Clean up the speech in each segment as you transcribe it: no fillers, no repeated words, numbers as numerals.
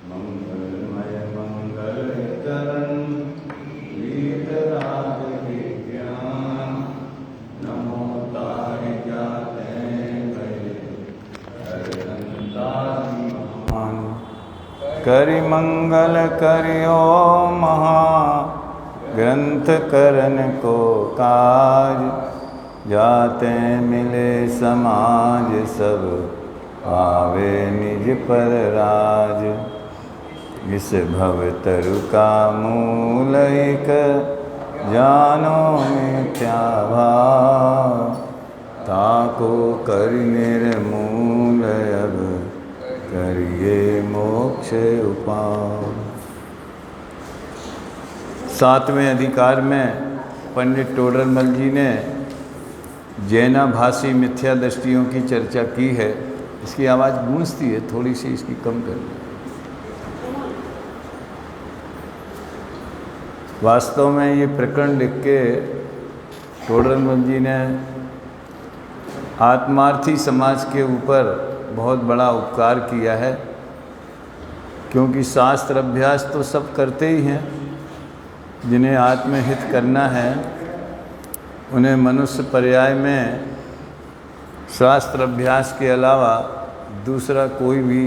मंगलमय मंगल चरण वीतराग विज्ञान नमो तारि जाते भय हरहंतादिमान करि मंगल करियो महा ग्रंथ करन को काज जाते मिले समाज सब आवे निज पर राज। इस भव तरु का मूल एक जानो मिथ्या भाव ताको कर निर्मूल अब करिए मोक्ष उपाय। सातवें अधिकार में पंडित टोडरमल जी ने जैनाभाषी मिथ्या दृष्टियों की चर्चा की है। इसकी आवाज़ गूंजती है, थोड़ी सी इसकी कम कर लो। वास्तव में ये प्रकरण लिख के टोडरमल जी ने आत्मार्थी समाज के ऊपर बहुत बड़ा उपकार किया है, क्योंकि शास्त्र अभ्यास तो सब करते ही हैं। जिन्हें आत्महित करना है उन्हें मनुष्य पर्याय में शास्त्र अभ्यास के अलावा दूसरा कोई भी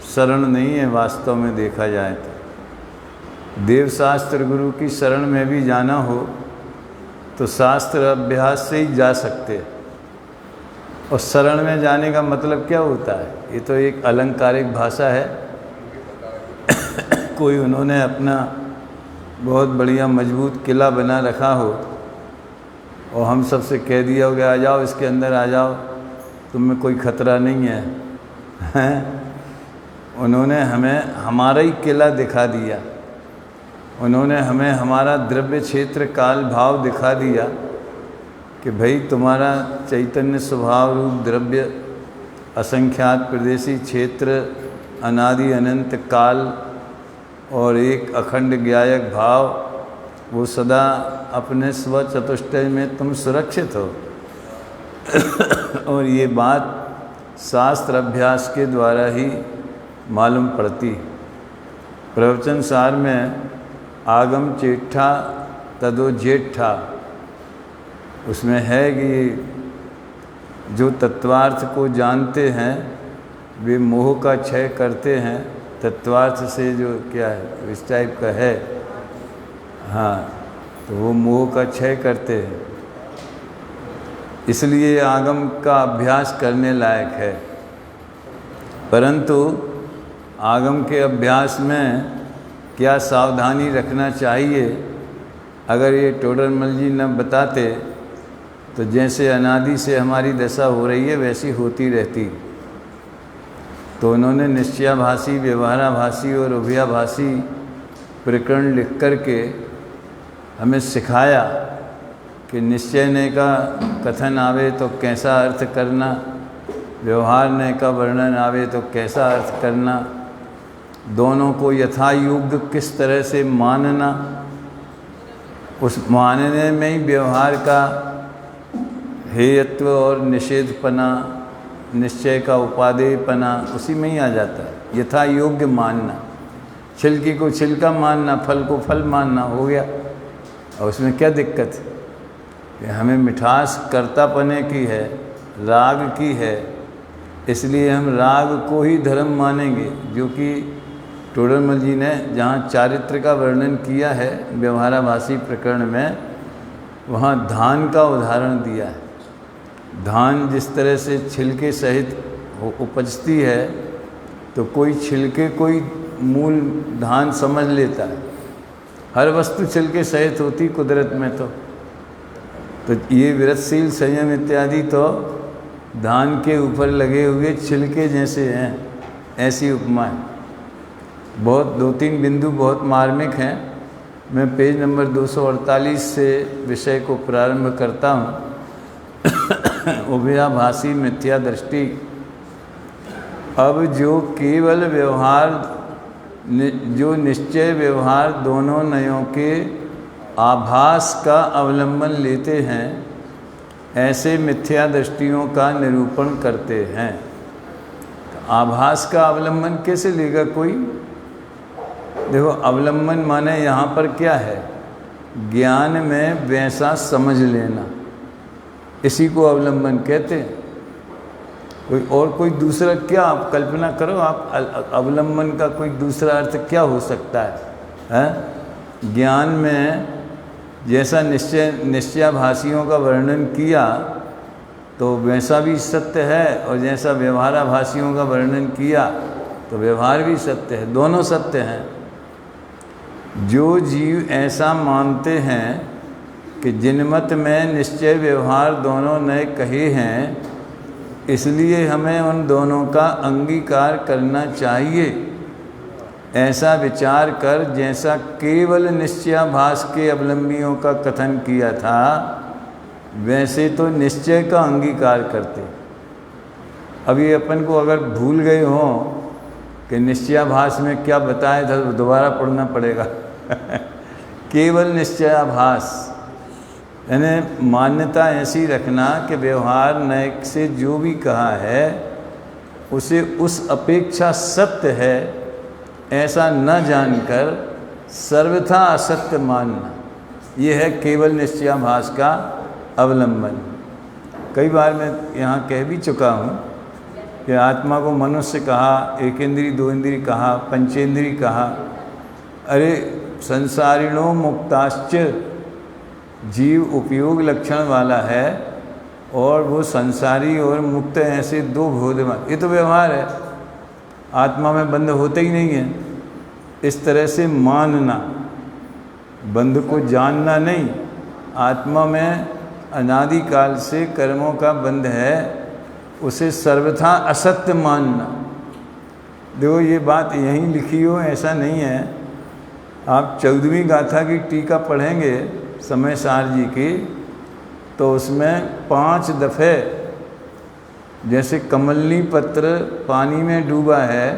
शरण नहीं है। वास्तव में देखा जाए तो देवशास्त्र गुरु की शरण में भी जाना हो तो शास्त्र अभ्यास से ही जा सकते। और शरण में जाने का मतलब क्या होता है? ये तो एक अलंकारिक भाषा है। कोई उन्होंने अपना बहुत बढ़िया मजबूत किला बना रखा हो और हम सबसे कह दिया हो कि आ जाओ, इसके अंदर आ जाओ, तुम में कोई खतरा नहीं है, हैं? उन्होंने हमें हमारा ही किला दिखा दिया। उन्होंने हमें हमारा द्रव्य क्षेत्र काल भाव दिखा दिया कि भाई तुम्हारा चैतन्य स्वभाव रूप द्रव्य असंख्यात प्रदेशी क्षेत्र अनादि अनंत काल और एक अखंड ज्ञायक भाव, वो सदा अपने स्व चतुष्टय में तुम सुरक्षित हो। और ये बात शास्त्र अभ्यास के द्वारा ही मालूम पड़ती। प्रवचन सार में आगम चेठा तदो जेठा, उसमें है कि जो तत्वार्थ को जानते हैं वे मोह का क्षय करते हैं। तत्वार्थ से जो क्या है इस टाइप का है, हाँ, तो वो मोह का क्षय करते हैं। इसलिए आगम का अभ्यास करने लायक है। परंतु आगम के अभ्यास में क्या सावधानी रखना चाहिए, अगर ये टोडरमल जी न बताते तो जैसे अनादि से हमारी दशा हो रही है वैसी होती रहती। तो उन्होंने निश्चयाभाषी, व्यवहाराभाषी और उभयाभाषी प्रकरण लिख कर के हमें सिखाया कि निश्चय का कथन आवे तो कैसा अर्थ करना, व्यवहार का वर्णन आवे तो कैसा अर्थ करना, दोनों को यथा योग्य किस तरह से मानना, उस मानने में ही व्यवहार का हेयत्व और निषेधपना, निश्चय का उपादेयपना उसी में ही आ जाता है। यथा योग्य मानना, छिलकी को छिलका मानना, फल को फल मानना, हो गया। और उसमें क्या दिक्कत है कि हमें मिठास कर्तापने की है, राग की है, इसलिए हम राग को ही धर्म मानेंगे। जो कि टोडरमल जी ने जहाँ चारित्र का वर्णन किया है व्यवहाराभाषी प्रकरण में, वहाँ धान का उदाहरण दिया है। धान जिस तरह से छिलके सहित उपजती है तो कोई छिलके कोई मूल धान समझ लेता है। हर वस्तु छिलके सहित होती कुदरत में। तो ये विरतशील संयम इत्यादि तो धान के ऊपर लगे हुए छिलके जैसे हैं, ऐसी उपमा है। बहुत 2-3 बिंदु बहुत मार्मिक हैं। मैं पेज नंबर 248 से विषय को प्रारंभ करता हूँ। उभयाभाषी मिथ्या दृष्टि। अब जो केवल व्यवहार, जो निश्चय व्यवहार दोनों नयों के आभास का अवलंबन लेते हैं, ऐसे मिथ्या दृष्टियों का निरूपण करते हैं। आभास का अवलंबन कैसे लेगा कोई? देखो, अवलंबन माने यहाँ पर क्या है? ज्ञान में वैसा समझ लेना, इसी को अवलंबन कहते हैं। कोई दूसरा क्या आप कल्पना करो, आप अवलंबन का कोई दूसरा अर्थ क्या हो सकता है? ज्ञान में जैसा निश्चयाभासियों का वर्णन किया तो वैसा भी सत्य है, और जैसा व्यवहाराभासियों का वर्णन किया तो व्यवहार भी सत्य है, दोनों सत्य हैं। जो जीव ऐसा मानते हैं कि जिनमत में निश्चय व्यवहार दोनों ने कहे हैं, इसलिए हमें उन दोनों का अंगीकार करना चाहिए, ऐसा विचार कर जैसा केवल निश्चयाभास के अवलंबियों का कथन किया था, वैसे तो निश्चय का अंगीकार करते। अब ये अपन को अगर भूल गए हों कि निश्चयाभास में क्या बताया था तो दोबारा पढ़ना पड़ेगा। केवल निश्चयाभास यानी मान्यता ऐसी रखना कि व्यवहार नैक से जो भी कहा है उसे उस अपेक्षा सत्य है, ऐसा न जानकर सर्वथा असत्य मानना, ये है केवल निश्चयाभास का अवलंबन। कई बार मैं यहाँ कह भी चुका हूँ कि आत्मा को मनुष्य कहा, एक इंद्री दो इंद्री कहा, पंचेंद्री कहा। अरे संसारिणों मुक्ताश्च, जीव उपयोग लक्षण वाला है और वो संसारी और मुक्त ऐसे दो बोधमान, ये तो व्यवहार है, आत्मा में बंध होते ही नहीं है। इस तरह से मानना, बंध को जानना नहीं। आत्मा में अनादिकाल से कर्मों का बंध है, उसे सर्वथा असत्य मानना। देखो, ये बात यहीं लिखी हो ऐसा नहीं है। आप 14वीं गाथा की टीका पढ़ेंगे समय सार जी की, तो उसमें 5 दफ़े जैसे कमलनी पत्र पानी में डूबा है,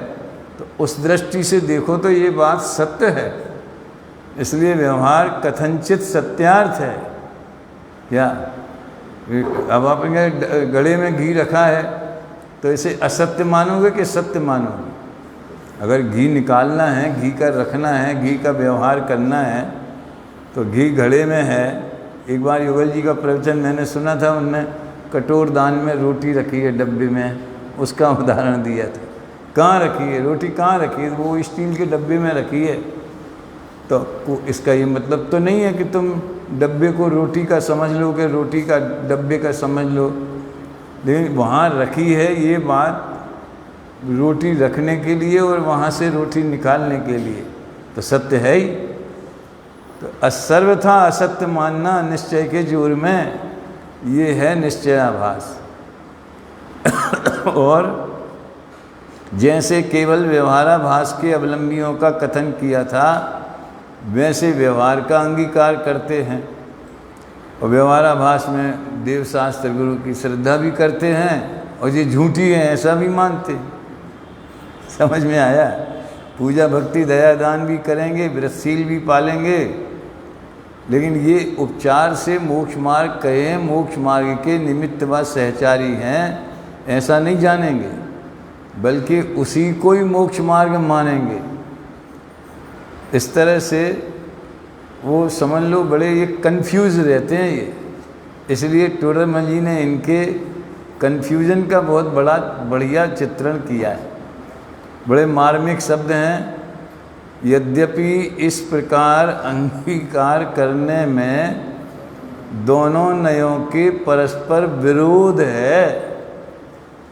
तो उस दृष्टि से देखो तो ये बात सत्य है। इसलिए व्यवहार कथनचित सत्यार्थ है। क्या अब आपने गले में घी रखा है तो इसे असत्य मानोगे कि सत्य मानोगे? अगर घी निकालना है, घी का रखना है, घी का व्यवहार करना है, तो घी घड़े में है। एक बार युगल जी का प्रवचन मैंने सुना था, उनने कटोर दान में रोटी रखी है डब्बे में, उसका उदाहरण दिया था। कहाँ रखी है रोटी, कहाँ रखी है? वो स्टील के डब्बे में रखी है। तो इसका ये मतलब तो नहीं है कि तुम डब्बे को रोटी का समझ लो कि रोटी का डब्बे का समझ लो, लेकिन वहाँ रखी है ये बात रोटी रखने के लिए और वहाँ से रोटी निकालने के लिए, तो सत्य है ही। तो सर्वथा असत्य मानना निश्चय के जोर में, ये है निश्चयाभास। और जैसे केवल व्यवहाराभास के अवलंबियों का कथन किया था, वैसे व्यवहार का अंगीकार करते हैं। और व्यवहाराभास में देवशास्त्र गुरु की श्रद्धा भी करते हैं, और ये झूठी है ऐसा भी मानते हैं। समझ में आया? पूजा भक्ति दया दान भी करेंगे, व्रतशील भी पालेंगे, लेकिन ये उपचार से मोक्ष मार्ग कहे, मोक्ष मार्ग के निमित्त व सहचारी हैं, ऐसा नहीं जानेंगे, बल्कि उसी को ही मोक्ष मार्ग मानेंगे। इस तरह से वो समझ लो बड़े ये कन्फ्यूज़ रहते हैं ये। इसलिए टोडरमल जी ने इनके कन्फ्यूजन का बहुत बढ़िया चित्रण किया है। बड़े मार्मिक शब्द हैं। यद्यपि इस प्रकार अंगीकार करने में दोनों नयों के परस्पर विरोध है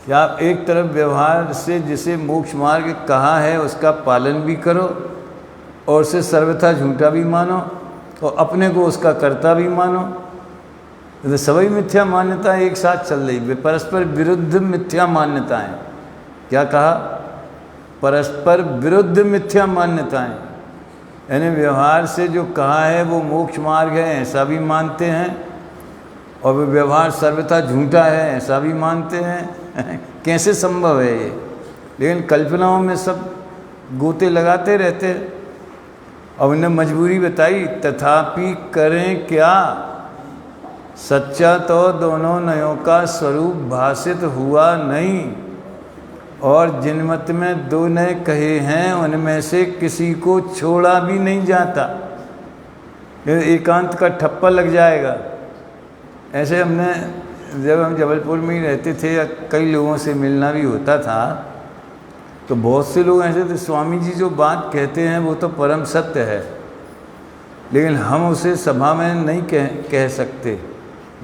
कि आप एक तरफ व्यवहार से जिसे मोक्ष मार्ग कहा है उसका पालन भी करो और उसे सर्वथा झूठा भी मानो और अपने को उसका कर्ता भी मानो। तो सभी मिथ्या मान्यता एक साथ चल रही, परस्पर विरुद्ध मिथ्या मान्यताएं। क्या कहा? परस्पर विरुद्ध मिथ्या मान्यताएं। यानी व्यवहार से जो कहा है वो मोक्ष मार्ग है ऐसा भी मानते हैं, और वो व्यवहार सर्वथा झूठा है ऐसा भी मानते हैं। कैसे संभव है ये? लेकिन कल्पनाओं में सब गोते लगाते रहते हैं। और उन्हें मजबूरी बताई, तथापि करें क्या, सच्चा तो दोनों नयों का स्वरूप भाषित हुआ नहीं। और जिन मत में दो नए कहे हैं उनमें से किसी को छोड़ा भी नहीं जाता। एकांत का ठप्पा लग जाएगा। ऐसे हमने जब हम जबलपुर में ही रहते थे या कई लोगों से मिलना भी होता था तो बहुत से लोग ऐसे थे, स्वामी जी जो बात कहते हैं वो तो परम सत्य है, लेकिन हम उसे सभा में नहीं कह सकते,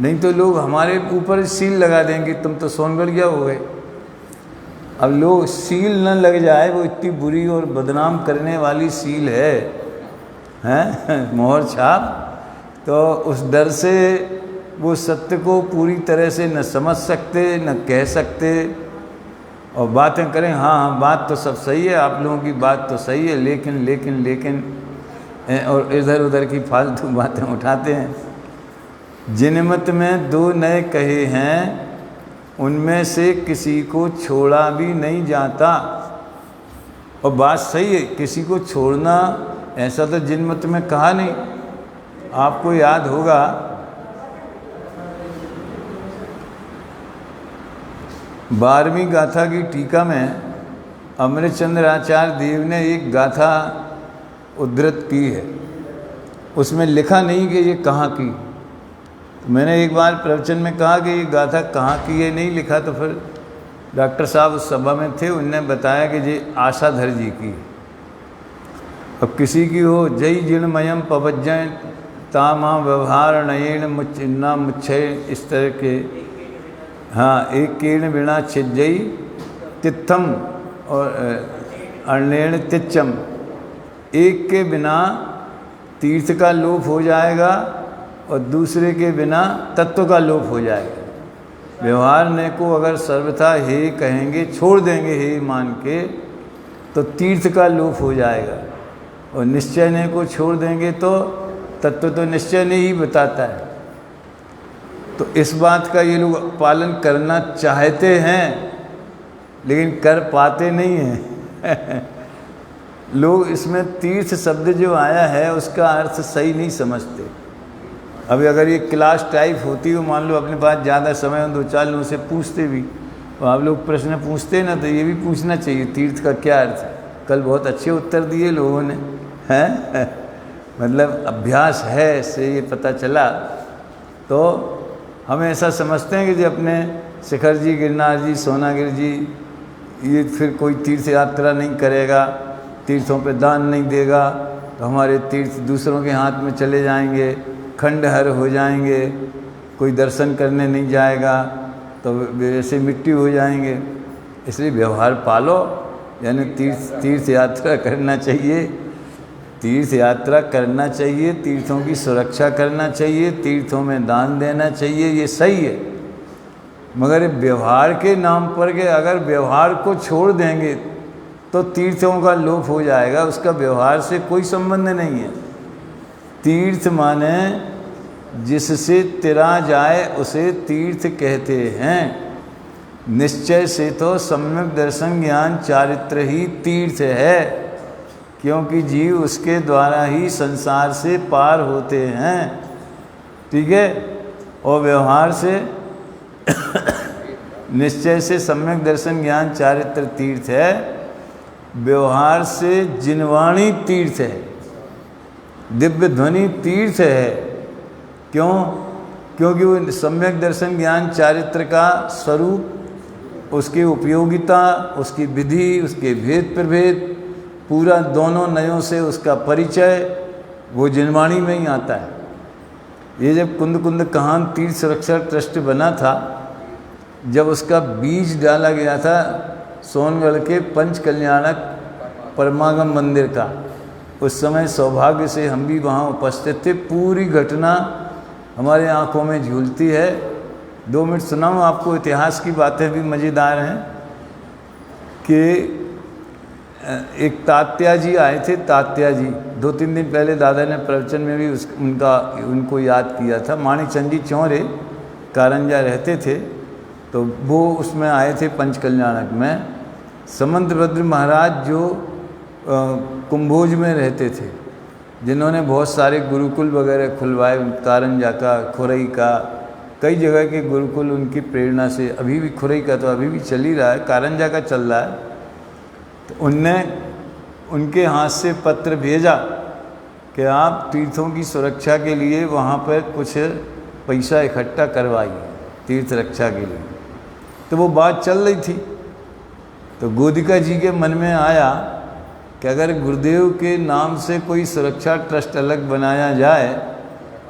नहीं तो लोग हमारे ऊपर सील लगा देंगे, तुम तो सोनगढ़िया हो गए। अब लोग सील न लग जाए, वो इतनी बुरी और बदनाम करने वाली सील है मोहर छाप, तो उस डर से वो सत्य को पूरी तरह से न समझ सकते न कह सकते, और बातें करें हाँ बात तो सब सही है, आप लोगों की बात तो सही है, लेकिन लेकिन लेकिन और इधर उधर की फालतू बातें उठाते हैं। जिन मत में दो नए कहे हैं उनमें से किसी को छोड़ा भी नहीं जाता। और बात सही है, किसी को छोड़ना ऐसा तो जिन मत में कहा नहीं। आपको याद होगा 12वीं गाथा की टीका में अमृतचंद्र आचार्य देव ने एक गाथा उद्धृत की है, उसमें लिखा नहीं कि ये कहाँ की। मैंने एक बार प्रवचन में कहा कि ये गाथा कहाँ की है, नहीं लिखा, तो फिर डॉक्टर साहब उस सभा में थे, उनने बताया कि ये आशाधर जी की। अब किसी की हो, जय जिणमयम पवज्जय तामा व्यवहार नयेण मुच्चिन्ना मुच्छय, इस तरह के, हाँ, एक कीर्ण बिना छिज्जई तित्थम और अर्णेण तिच्चम, एक के बिना तीर्थ का लोप हो जाएगा और दूसरे के बिना तत्व का लोप हो जाएगा। व्यवहार ने को अगर सर्वथा हे कहेंगे, छोड़ देंगे हे मान के, तो तीर्थ का लोप हो जाएगा, और निश्चय ने को छोड़ देंगे तो तत्व तो निश्चय ने ही बताता है। तो इस बात का ये लोग पालन करना चाहते हैं लेकिन कर पाते नहीं हैं। लोग इसमें तीर्थ शब्द जो आया है उसका अर्थ सही नहीं समझते। अभी अगर ये क्लास टाइप होती हो, मान लो अपने पास ज़्यादा समय हो, दो चार लोगों से पूछते भी, तो आप लोग प्रश्न पूछते ना, तो ये भी पूछना चाहिए तीर्थ का क्या अर्थ है। कल बहुत अच्छे उत्तर दिए लोगों ने, हैं मतलब अभ्यास है इससे ये पता चला। तो हम ऐसा समझते हैं कि जो अपने शिखर जी, गिरनार जी, सोनागिर जी, ये फिर कोई तीर्थ यात्रा नहीं करेगा, तीर्थों पे दान नहीं देगा, तो हमारे तीर्थ दूसरों के हाथ में चले जाएंगे, खंडहर हो जाएंगे, कोई दर्शन करने नहीं जाएगा तो वैसे मिट्टी हो जाएंगे। इसलिए व्यवहार पालो, यानी तीर्थ यात्रा करना चाहिए, तीर्थ यात्रा करना चाहिए, तीर्थों की सुरक्षा करना चाहिए, तीर्थों में दान देना चाहिए, ये सही है। मगर व्यवहार के नाम पर के अगर व्यवहार को छोड़ देंगे तो तीर्थों का लोप हो जाएगा, उसका व्यवहार से कोई संबंध नहीं है। तीर्थ माने जिससे तिरा जाए उसे तीर्थ कहते हैं। निश्चय से तो सम्यक दर्शन ज्ञान चारित्र ही तीर्थ है, क्योंकि जीव उसके द्वारा ही संसार से पार होते हैं, ठीक है। और व्यवहार से निश्चय से सम्यक दर्शन ज्ञान चारित्र तीर्थ है, व्यवहार से जिनवाणी तीर्थ है, दिव्य ध्वनि तीर्थ है। क्यों? क्योंकि वो सम्यक दर्शन ज्ञान चारित्र का स्वरूप, उसकी उपयोगिता, उसकी विधि, उसके भेद प्रभेद, पूरा दोनों नयों से उसका परिचय वो जिनवाणी में ही आता है। ये जब कुंद कुंद काहन तीर्थ सुरक्षा ट्रस्ट बना था, जब उसका बीज डाला गया था सोनगढ़ के पंच कल्याणक परमागम मंदिर का, उस समय सौभाग्य से हम भी वहाँ उपस्थित थे। पूरी घटना हमारे आँखों में झूलती है। 2 मिनट सुनाऊँ आपको, इतिहास की बातें भी मज़ेदार हैं। कि एक तात्या जी आए थे, तात्या जी 2-3 दिन पहले दादा ने प्रवचन में भी उनको याद किया था। माणिकचंद जी चौरे कारंजा रहते थे, तो वो उसमें आए थे पंच कल्याणक में। समंतभद्र महाराज जो कुंभोज में रहते थे, जिन्होंने बहुत सारे गुरुकुल वगैरह खुलवाए, कारंजा का, खुरई का, कई जगह के गुरुकुल उनकी प्रेरणा से, अभी भी खुरई का तो अभी भी चल ही रहा है, कारंजा का चल रहा है, तो उनने उनके हाथ से पत्र भेजा कि आप तीर्थों की सुरक्षा के लिए वहाँ पर कुछ पैसा इकट्ठा करवाइए तीर्थ रक्षा के लिए। तो वो बात चल रही थी, तो गोदिका जी के मन में आया कि अगर गुरुदेव के नाम से कोई सुरक्षा ट्रस्ट अलग बनाया जाए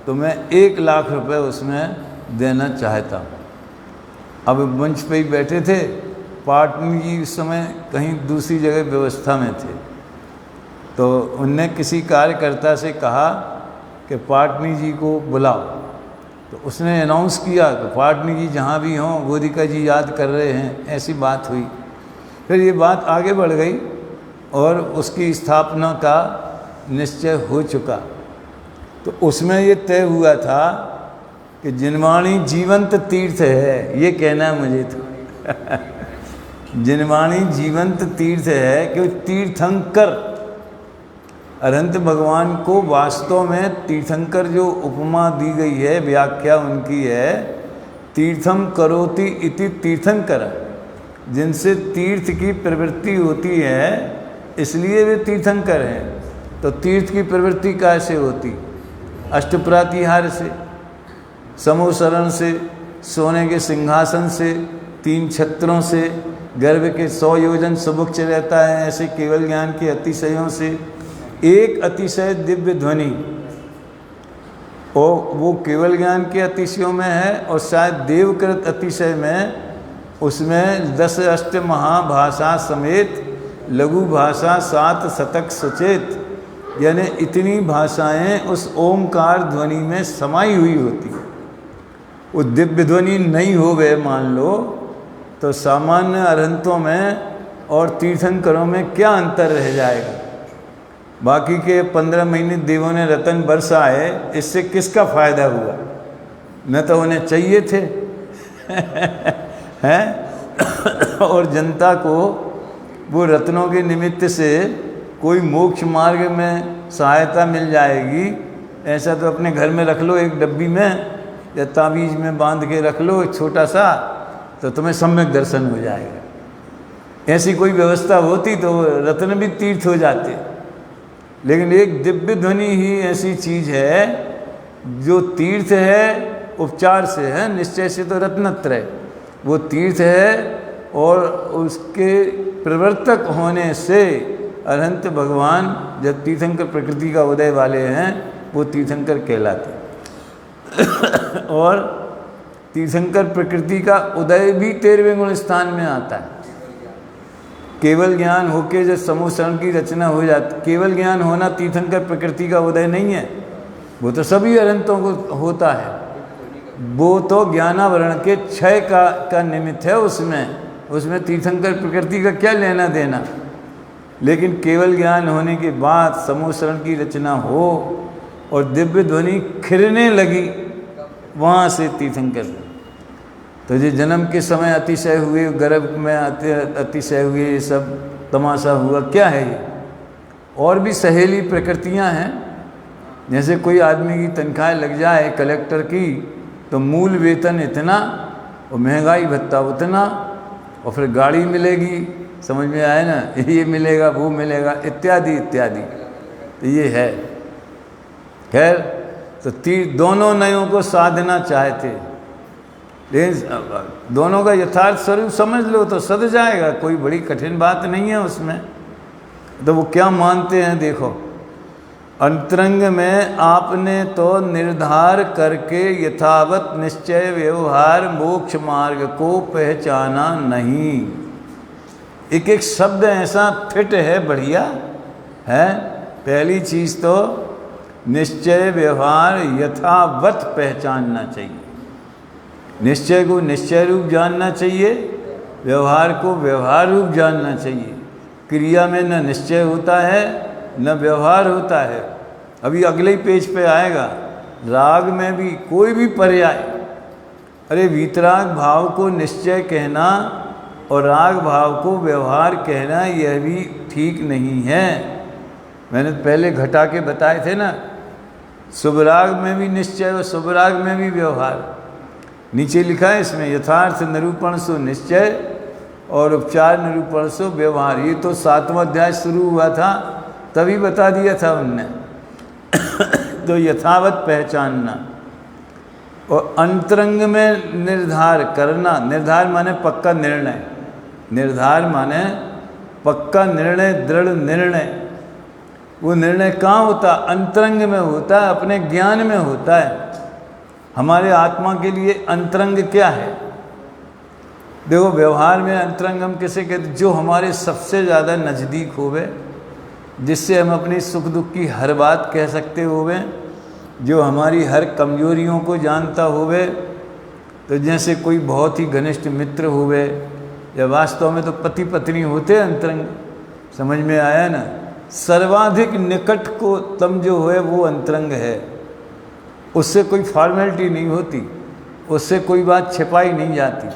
तो मैं 1 लाख रुपए उसमें देना चाहता हूँ। अब मंच पे ही बैठे थे, पाटनी जी उस समय कहीं दूसरी जगह व्यवस्था में थे, तो उनने किसी कार्यकर्ता से कहा कि पाटनी जी को बुलाओ। तो उसने अनाउंस किया कि पाटनी जी जहाँ भी हों गोदिका जी याद कर रहे हैं, ऐसी बात हुई। फिर ये बात आगे बढ़ गई और उसकी स्थापना का निश्चय हो चुका। तो उसमें ये तय हुआ था कि जिनवाणी जीवंत तीर्थ है, ये कहना है मुझे तो जिनवाणी जीवंत तीर्थ है, कि तीर्थंकर अरहंत भगवान को वास्तव में तीर्थंकर जो उपमा दी गई है, व्याख्या उनकी है, तीर्थम करोति इति तीर्थंकर, जिनसे तीर्थ की प्रवृत्ति होती है इसलिए वे तीर्थंकर हैं। तो तीर्थ की प्रवृत्ति कैसे होती? अष्टप्रातिहार से, समूसरण से, सोने के सिंहासन से, 3 छत्रों से, गर्भ के 100 योजन सुभुक्ष रहता है, ऐसे केवल ज्ञान के अतिशयों से, एक अतिशय दिव्य ध्वनि, और वो केवल ज्ञान के अतिशयों में है, और शायद देवकृत अतिशय में उसमें 10 अष्ट महाभाषा समेत लघु भाषा 7 शतक सुचेत, यानी इतनी भाषाएं उस ओमकार ध्वनि में समाई हुई होती है। वो दिव्य ध्वनि नहीं हो गए मान लो तो सामान्य अरहंतों में और तीर्थंकरों में क्या अंतर रह जाएगा? बाकी के 15 महीने देवों ने रतन बरसाए, इससे किसका फायदा हुआ? न तो उन्हें चाहिए थे हैं और जनता को वो रत्नों के निमित्त से कोई मोक्ष मार्ग में सहायता मिल जाएगी, ऐसा तो अपने घर में रख लो एक डब्बी में या ताबीज में बांध के रख लो एक छोटा सा, तो तुम्हें सम्यक दर्शन हो जाएगा। ऐसी कोई व्यवस्था होती तो रत्न भी तीर्थ हो जाते। लेकिन एक दिव्य ध्वनि ही ऐसी चीज़ है जो तीर्थ है, उपचार से है, निश्चय से तो रत्नत्रय वो तीर्थ है, और उसके प्रवर्तक होने से अरहंत भगवान जब तीर्थंकर प्रकृति का उदय वाले हैं वो तीर्थंकर कहलाते और तीर्थंकर प्रकृति का उदय भी 13वें गुण स्थान में आता है। केवल ज्ञान होके जब समूहशरण की रचना हो जाती, केवल ज्ञान होना तीर्थंकर प्रकृति का उदय नहीं है, वो तो सभी अरहंतों को होता है। वो तो ज्ञानावरण के क्षय का निमित्त है, उसमें तीर्थंकर प्रकृति का क्या लेना देना। लेकिन केवल ज्ञान होने के बाद समूहशरण की रचना हो और दिव्य ध्वनि खिरने लगी, वहाँ से तीर्थंकर। तो ये जन्म के समय अतिशय हुए, गर्भ में अतिशय हुए, ये सब तमाशा हुआ, क्या है ये? और भी सहेली प्रकृतियाँ हैं। जैसे कोई आदमी की तनख्वाह लग जाए कलेक्टर की, तो मूल वेतन इतना और महंगाई भत्ता उतना, और फिर गाड़ी मिलेगी, समझ में आए ना, ये मिलेगा वो मिलेगा इत्यादि इत्यादि। तो ये है। खैर, तो दोनों नयों को साधना चाहते, लेकिन दोनों का यथार्थ स्वरूप समझ लो तो सद जाएगा, कोई बड़ी कठिन बात नहीं है उसमें। तो वो क्या मानते हैं देखो, अंतरंग में आपने तो निर्धार करके यथावत निश्चय व्यवहार मोक्ष मार्ग को पहचाना नहीं। एक एक शब्द ऐसा फिट है, बढ़िया है। पहली चीज़ तो निश्चय व्यवहार यथावत पहचानना चाहिए। निश्चय को निश्चय रूप जानना चाहिए, व्यवहार को व्यवहार रूप जानना चाहिए। क्रिया में न निश्चय होता है न व्यवहार होता है। अभी अगले ही पेज पे आएगा, राग में भी कोई भी पर्याय, अरे वीतराग भाव को निश्चय कहना और राग भाव को व्यवहार कहना यह भी ठीक नहीं है। मैंने पहले घटा के बताए थे ना, शुभ राग में भी निश्चय और शुभ राग में भी व्यवहार। नीचे लिखा है इसमें, यथार्थ निरूपण सो निश्चय और उपचार निरूपण सो व्यवहार। ये तो 7वां अध्याय शुरू हुआ था तभी बता दिया था उनने। तो यथावत पहचानना और अंतरंग में निर्धार करना। निर्धार माने पक्का निर्णय, निर्धार माने पक्का निर्णय, दृढ़ निर्णय। वो निर्णय कहाँ होता? अंतरंग में होता है, अपने ज्ञान में होता है। हमारे आत्मा के लिए अंतरंग क्या है? देखो, व्यवहार में अंतरंग हम किसे कहते? जो हमारे सबसे ज़्यादा नज़दीक होवे, जिससे हम अपनी सुख दुख की हर बात कह सकते होवे, जो हमारी हर कमजोरियों को जानता होवे। तो जैसे कोई बहुत ही घनिष्ठ मित्र होवे, या वास्तव में तो पति पत्नी होते अंतरंग, समझ में आया ना? सर्वाधिक निकट को तम जो है वो अंतरंग है। उससे कोई फॉर्मेलिटी नहीं होती, उससे कोई बात छिपाई नहीं जाती।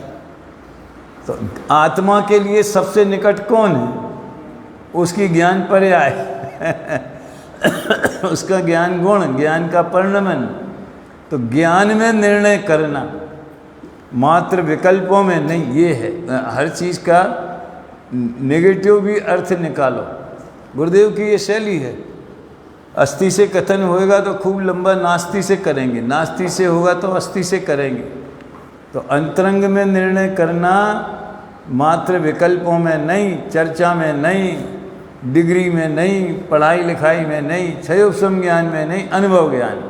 तो आत्मा के लिए सबसे निकट कौन है? उसकी ज्ञान पर्याय उसका ज्ञान गुण, ज्ञान का परिणमन। तो ज्ञान में निर्णय करना, मात्र विकल्पों में नहीं। ये है हर चीज़ का नेगेटिव भी अर्थ निकालो। गुरुदेव की ये शैली है। अस्थि से कथन होएगा तो खूब लंबा नास्ति से करेंगे, नास्ति से होगा तो अस्थि से करेंगे। तो अंतरंग में निर्णय करना मात्र विकल्पों में नहीं, चर्चा में नहीं, डिग्री में नहीं, पढ़ाई लिखाई में नहीं, क्षयोपम ज्ञान में नहीं, अनुभव ज्ञान।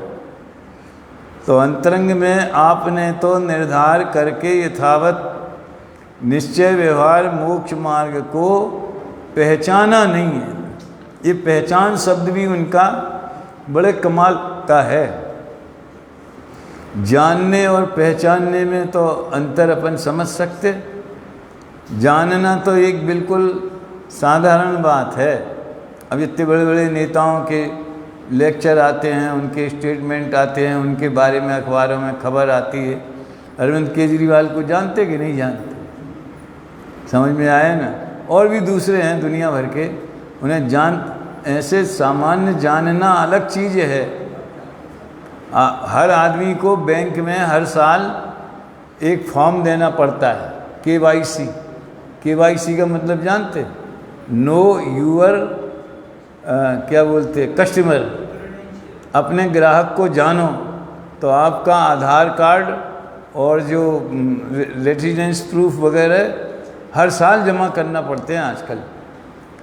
तो अंतरंग में आपने तो निर्धार करके यथावत निश्चय व्यवहार मोक्ष मार्ग को पहचाना नहीं है। ये पहचान शब्द भी उनका बड़े कमाल का है। जानने और पहचानने में तो अंतर अपन समझ सकते। जानना तो एक बिल्कुल साधारण बात है। अब इतने बड़े बड़े नेताओं के लेक्चर आते हैं, उनके स्टेटमेंट आते हैं, उनके बारे में अखबारों में खबर आती है। अरविंद केजरीवाल को जानते कि नहीं जानते? समझ में आया ना? और भी दूसरे हैं दुनिया भर के, उन्हें ऐसे सामान्य जानना अलग चीज़ है। हर आदमी को बैंक में हर साल एक फॉर्म देना पड़ता है, KYC। KYC का मतलब जानते? नो यूअर क्या बोलते, कस्टमर। अपने ग्राहक को जानो। तो आपका आधार कार्ड और जो रेजिडेंस प्रूफ वगैरह हर साल जमा करना पड़ते हैं आजकल।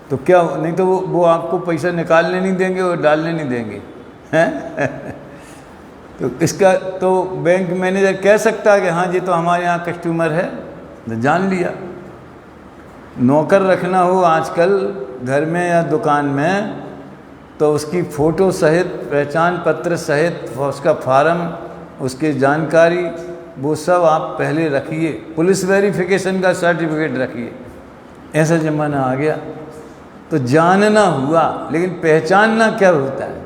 तो क्या, नहीं तो वो आपको पैसा निकालने नहीं देंगे और डालने नहीं देंगे, हैं? तो इसका तो बैंक मैनेजर कह सकता है कि हाँ जी तो हमारे यहाँ कस्टमर है, तो जान लिया। नौकर रखना हो आजकल घर में या दुकान में, तो उसकी फ़ोटो सहित, पहचान पत्र सहित, उसका फार्म, उसकी जानकारी, वो सब आप पहले रखिए। पुलिस वेरिफिकेशन का सर्टिफिकेट रखिए। ऐसा ज़माना आ गया। तो जानना हुआ, लेकिन पहचानना क्या होता है?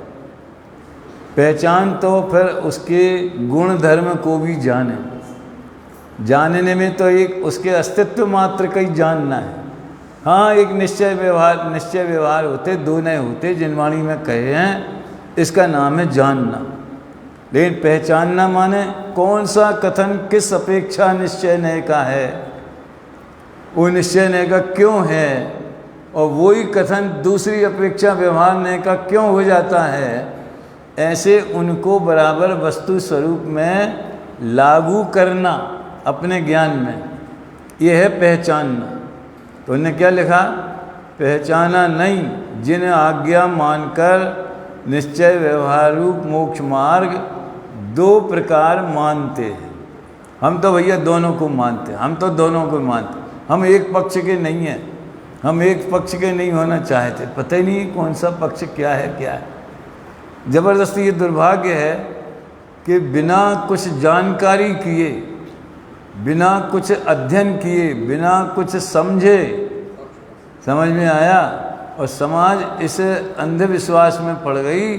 पहचान तो फिर उसके गुण धर्म को भी जाने। जानने में तो एक उसके अस्तित्व मात्र का ही जानना है। हाँ, एक निश्चय व्यवहार होते, दो नए होते, जिनवाणी में कहे हैं, इसका नाम है जानना। लेकिन पहचानना माने कौन सा कथन किस अपेक्षा निश्चय नए का है, वो निश्चय नए का क्यों है, और वही कथन दूसरी अपेक्षा व्यवहार नए का क्यों हो जाता है। ऐसे उनको बराबर वस्तु स्वरूप में लागू करना अपने ज्ञान में, यह है पहचानना। तो उन्होंने क्या लिखा? पहचाना नहीं जिन आज्ञा मानकर निश्चय व्यवहार रूप मोक्ष मार्ग दो प्रकार मानते हैं। हम तो भैया दोनों को मानते हैं, हम तो दोनों को मानते हैं। हम एक पक्ष के नहीं हैं, हम एक पक्ष के नहीं होना चाहते। पता ही नहीं कौन सा पक्ष क्या है। ज़बरदस्ती ये दुर्भाग्य है कि बिना कुछ जानकारी किए, बिना कुछ अध्ययन किए, बिना कुछ समझे, समझ में आया, और समाज इस अंधविश्वास में पड़ गई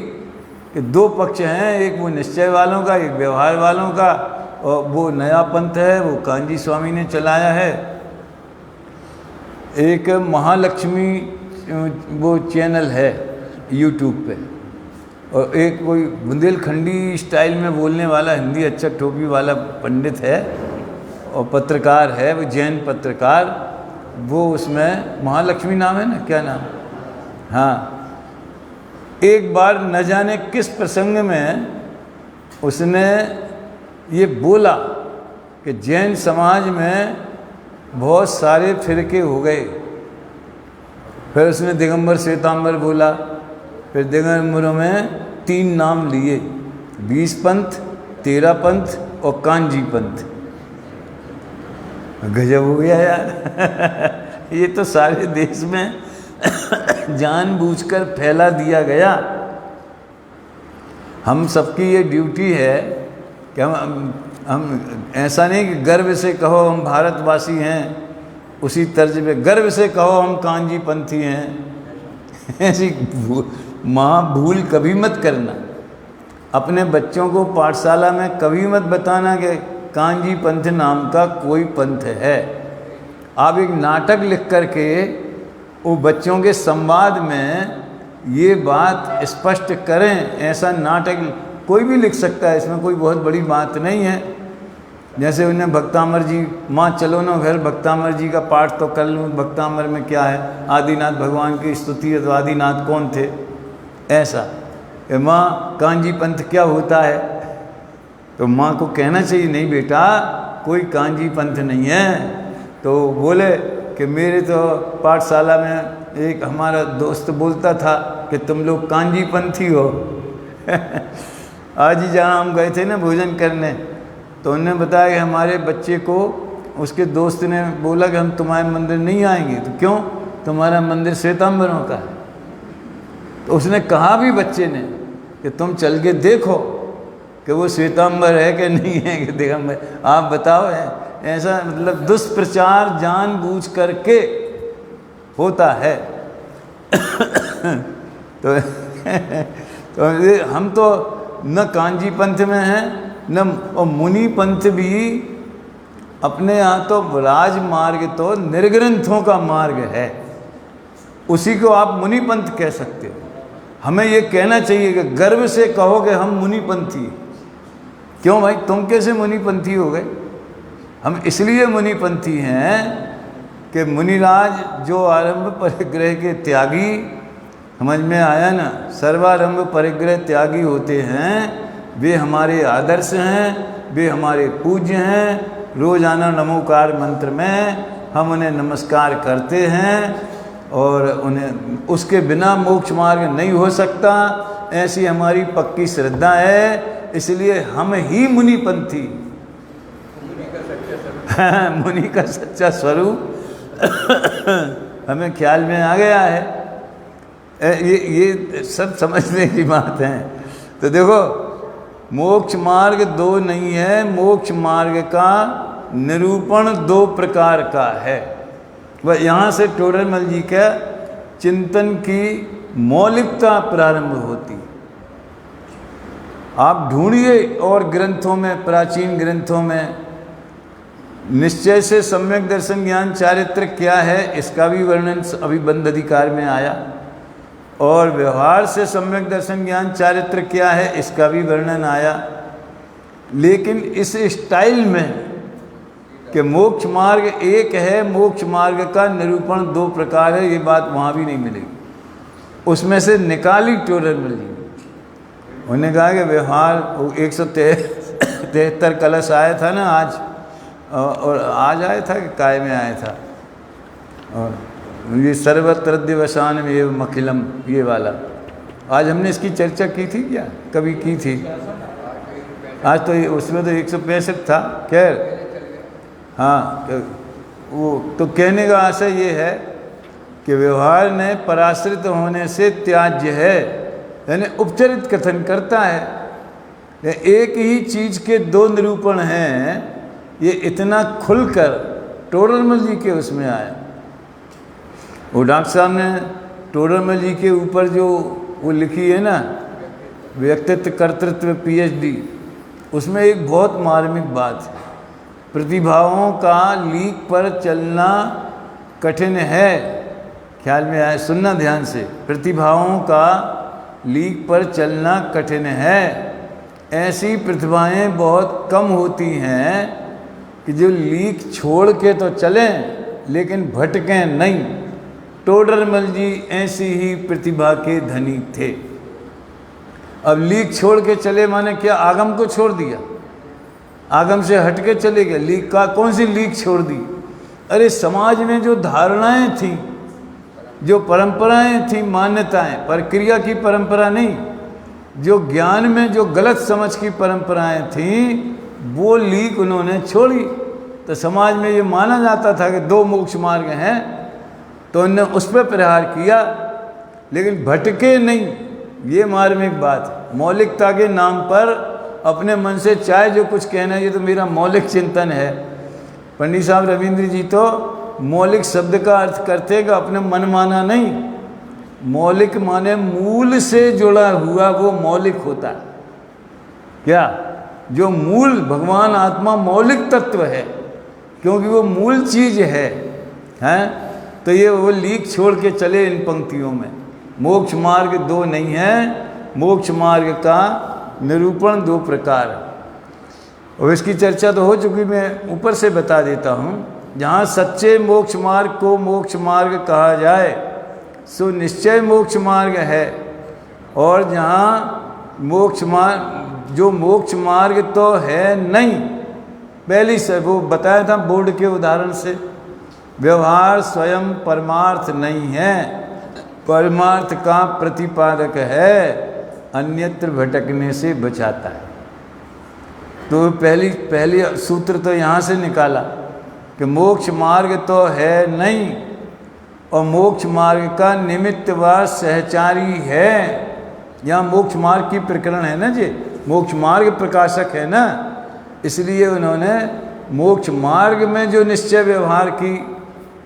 कि दो पक्ष हैं, एक वो निश्चय वालों का, एक व्यवहार वालों का। और वो नया पंथ है, वो कांजी स्वामी ने चलाया है। एक महालक्ष्मी वो चैनल है यूट्यूब पे, और एक कोई बुंदेलखंडी स्टाइल में बोलने वाला हिंदी अच्छा टोपी वाला पंडित है और पत्रकार है, वो जैन पत्रकार, वो उसमें महालक्ष्मी नाम है ना, क्या नाम, हाँ, एक बार न जाने किस प्रसंग में उसने ये बोला कि जैन समाज में बहुत सारे फिरके हो गए। फिर उसने दिगंबर श्वेतांबर बोला, फिर दिगंबरों में 3 नाम लिए, 20 पंथ, 13 पंथ और कांजी पंथ। गजब हो गया यार। ये तो सारे देश में जानबूझकर फैला दिया गया। हम सबकी ये ड्यूटी है कि हम ऐसा नहीं कि गर्व से कहो हम भारतवासी हैं, उसी तर्ज पे गर्व से कहो हम कांजी पंथी हैं। ऐसी भूल कभी मत करना। अपने बच्चों को पाठशाला में कभी मत बताना कि कांजी पंथ नाम का कोई पंथ है। आप एक नाटक लिख करके वो बच्चों के संवाद में ये बात स्पष्ट करें। ऐसा नाटक कोई भी लिख सकता है, इसमें कोई बहुत बड़ी बात नहीं है। जैसे उन्हें भक्तामर जी, माँ चलो ना घर भक्तामर जी का पाठ तो कर लूँ। भक्तामर में क्या है, आदिनाथ भगवान की स्तुति है, तो आदिनाथ कौन थे, ऐसा। माँ कांजी पंथ क्या होता है, तो माँ को कहना चाहिए नहीं बेटा कोई कांजी पंथ नहीं है। तो बोले कि मेरे तो पाठशाला में एक हमारा दोस्त बोलता था कि तुम लोग कांजी पंथी हो। आज ही जहाँ हम गए थे ना भोजन करने, तो उन्होंने बताया कि हमारे बच्चे को उसके दोस्त ने बोला कि हम तुम्हारे मंदिर नहीं आएंगे। तो क्यों, तुम्हारा मंदिर श्वेतांबरों का है। तो उसने कहा भी बच्चे ने कि तुम चल के देखो कि वो श्वेतांबर है कि नहीं है कि दिगंबर, आप बताओ है। ऐसा मतलब दुष्प्रचार जानबूझ करके होता है। तो हम तो न कांजी पंथ में हैं न, और मुनि पंथ भी अपने यहाँ तो राजमार्ग तो निर्ग्रंथों का मार्ग है, उसी को आप मुनि पंथ कह सकते हो। हमें ये कहना चाहिए कि गर्व से कहो कि हम मुनिपंथी। क्यों भाई, तुम कैसे मुनिपंथी हो गए? हम इसलिए मुनिपंथी हैं कि मुनिराज जो आरंभ परिग्रह के त्यागी, समझ में आया ना, सर्वारंभ परिग्रह त्यागी होते हैं, वे हमारे आदर्श हैं, वे हमारे पूज्य हैं। रोजाना नमोकार मंत्र में हम उन्हें नमस्कार करते हैं और उन्हें उसके बिना मोक्ष मार्ग नहीं हो सकता, ऐसी हमारी पक्की श्रद्धा है। इसलिए हम ही मुनिपंथी, मुनि का सच्चा स्वरूप हमें ख्याल में आ गया है। ये सब समझने की बात है। तो देखो, मोक्ष मार्ग 2 नहीं है, मोक्ष मार्ग का निरूपण 2 प्रकार का है। वह यहाँ से टोडरमल जी का चिंतन की मौलिकता प्रारंभ होती। आप ढूंढिए और ग्रंथों में, प्राचीन ग्रंथों में निश्चय से सम्यक दर्शन ज्ञान चारित्र क्या है, इसका भी वर्णन अभिबंध अधिकार में आया, और व्यवहार से सम्यक दर्शन ज्ञान चारित्र क्या है, इसका भी वर्णन आया। लेकिन इस स्टाइल में कि मोक्ष मार्ग एक है, मोक्ष मार्ग का निरूपण 2 प्रकार है, ये बात वहाँ भी नहीं मिलेगी। उसमें से निकाली टोडरमल जी। उन्होंने कहा कि व्यवहार 173 कलश आया था ना आज, और आज आया था कि काय में आया था, और ये सर्वत्र दिवसान में ये मखिलम, ये वाला आज हमने इसकी चर्चा की थी क्या, कभी की थी? आज तो उसमें तो 165 था। खैर हाँ, वो तो कहने का आशय ये है कि व्यवहार ने पराश्रित होने से त्याज्य है, यानी उपचरित कथन करता है। एक ही चीज़ के 2 निरूपण हैं, ये इतना खुलकर टोडरमल जी के उसमें आया। वो डॉक्टर साहब ने टोडरमल जी के ऊपर जो वो लिखी है ना, व्यक्तित्व कर्तृत्व PhD, उसमें एक बहुत मार्मिक बात है। प्रतिभाओं का लीक पर चलना कठिन है, ख्याल में आए, सुनना ध्यान से। प्रतिभाओं का लीक पर चलना कठिन है। ऐसी प्रतिभाएं बहुत कम होती हैं कि जो लीक छोड़ के तो चलें लेकिन भटकें नहीं। टोडरमल जी ऐसी ही प्रतिभा के धनी थे। अब लीक छोड़ के चले माने क्या, आगम को छोड़ दिया, आगम से हट के चले गए। लीक का कौन सी लीक छोड़ दी? अरे समाज में जो धारणाएं थी, जो परंपराएं थी, मान्यताएं, प्रक्रिया की परंपरा नहीं, जो ज्ञान में जो गलत समझ की परंपराएं थीं, वो लीक उन्होंने छोड़ी। तो समाज में ये माना जाता था कि दो मोक्ष मार्ग हैं, तो उन्होंने उस पर प्रहार किया, लेकिन भटके नहीं। ये मार्मिक बात है। मौलिकता के नाम पर अपने मन से चाहे जो कुछ कहना, ये तो मेरा मौलिक चिंतन है। पंडित साहब रविंद्र जी तो मौलिक शब्द का अर्थ करते हैं कि अपने मन माना नहीं। मौलिक माने मूल से जुड़ा हुआ, वो मौलिक होता है। क्या? जो मूल भगवान आत्मा मौलिक तत्व है, क्योंकि वो मूल चीज है, हैं? तो ये वो लीक छोड़ के चले इन पंक्तियों में। मोक्ष मार्ग दो नहीं है, मोक्ष मार्ग का निरूपण दो प्रकार है। और इसकी चर्चा तो हो चुकी, मैं ऊपर से बता देता हूँ। जहाँ सच्चे मोक्ष मार्ग को मोक्ष मार्ग कहा जाए सो निश्चय मोक्ष मार्ग है, और जहाँ मोक्ष मार्ग, जो मोक्ष मार्ग तो है नहीं, पहली से वो बताया था बोर्ड के उदाहरण से, व्यवहार स्वयं परमार्थ नहीं है, परमार्थ का प्रतिपादक है, अन्यत्र भटकने से बचाता है। तो पहली सूत्र तो यहाँ से निकाला कि मोक्ष मार्ग तो है नहीं, और मोक्ष मार्ग का निमित्त व सहचारी है। यहाँ मोक्ष मार्ग की प्रकरण है ना जी, मोक्ष मार्ग प्रकाशक है ना, इसलिए उन्होंने मोक्ष मार्ग में जो निश्चय व्यवहार की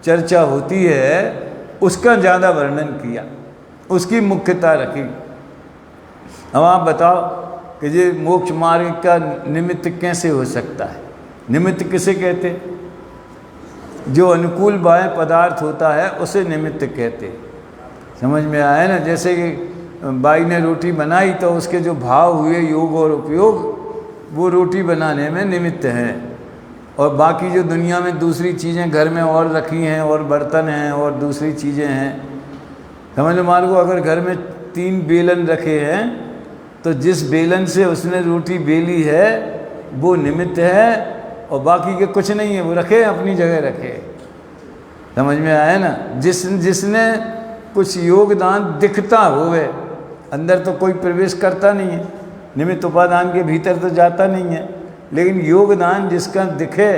चर्चा होती है उसका ज़्यादा वर्णन किया, उसकी मुख्यता रखी। अब आप बताओ कि ये मोक्ष मार्ग का निमित्त कैसे हो सकता है? निमित्त किसे कहते? जो अनुकूल बाह्य पदार्थ होता है उसे निमित्त कहते। समझ में आया ना? जैसे कि बाई ने रोटी बनाई तो उसके जो भाव हुए, योग और उपयोग, वो रोटी बनाने में निमित्त हैं। और बाकी जो दुनिया में दूसरी चीज़ें घर में और रखी हैं, और बर्तन हैं, और दूसरी चीज़ें हैं। समझ लो, मान लो अगर घर में 3 बेलन रखे हैं, तो जिस बेलन से उसने रोटी बेली है वो निमित्त है, और बाकी के कुछ नहीं है, वो रखे अपनी जगह रखे। समझ में आया ना? जिसने कुछ योगदान दिखता होवे, अंदर तो कोई प्रवेश करता नहीं है, निमित्त उपादान के भीतर तो जाता नहीं है, लेकिन योगदान जिसका दिखे।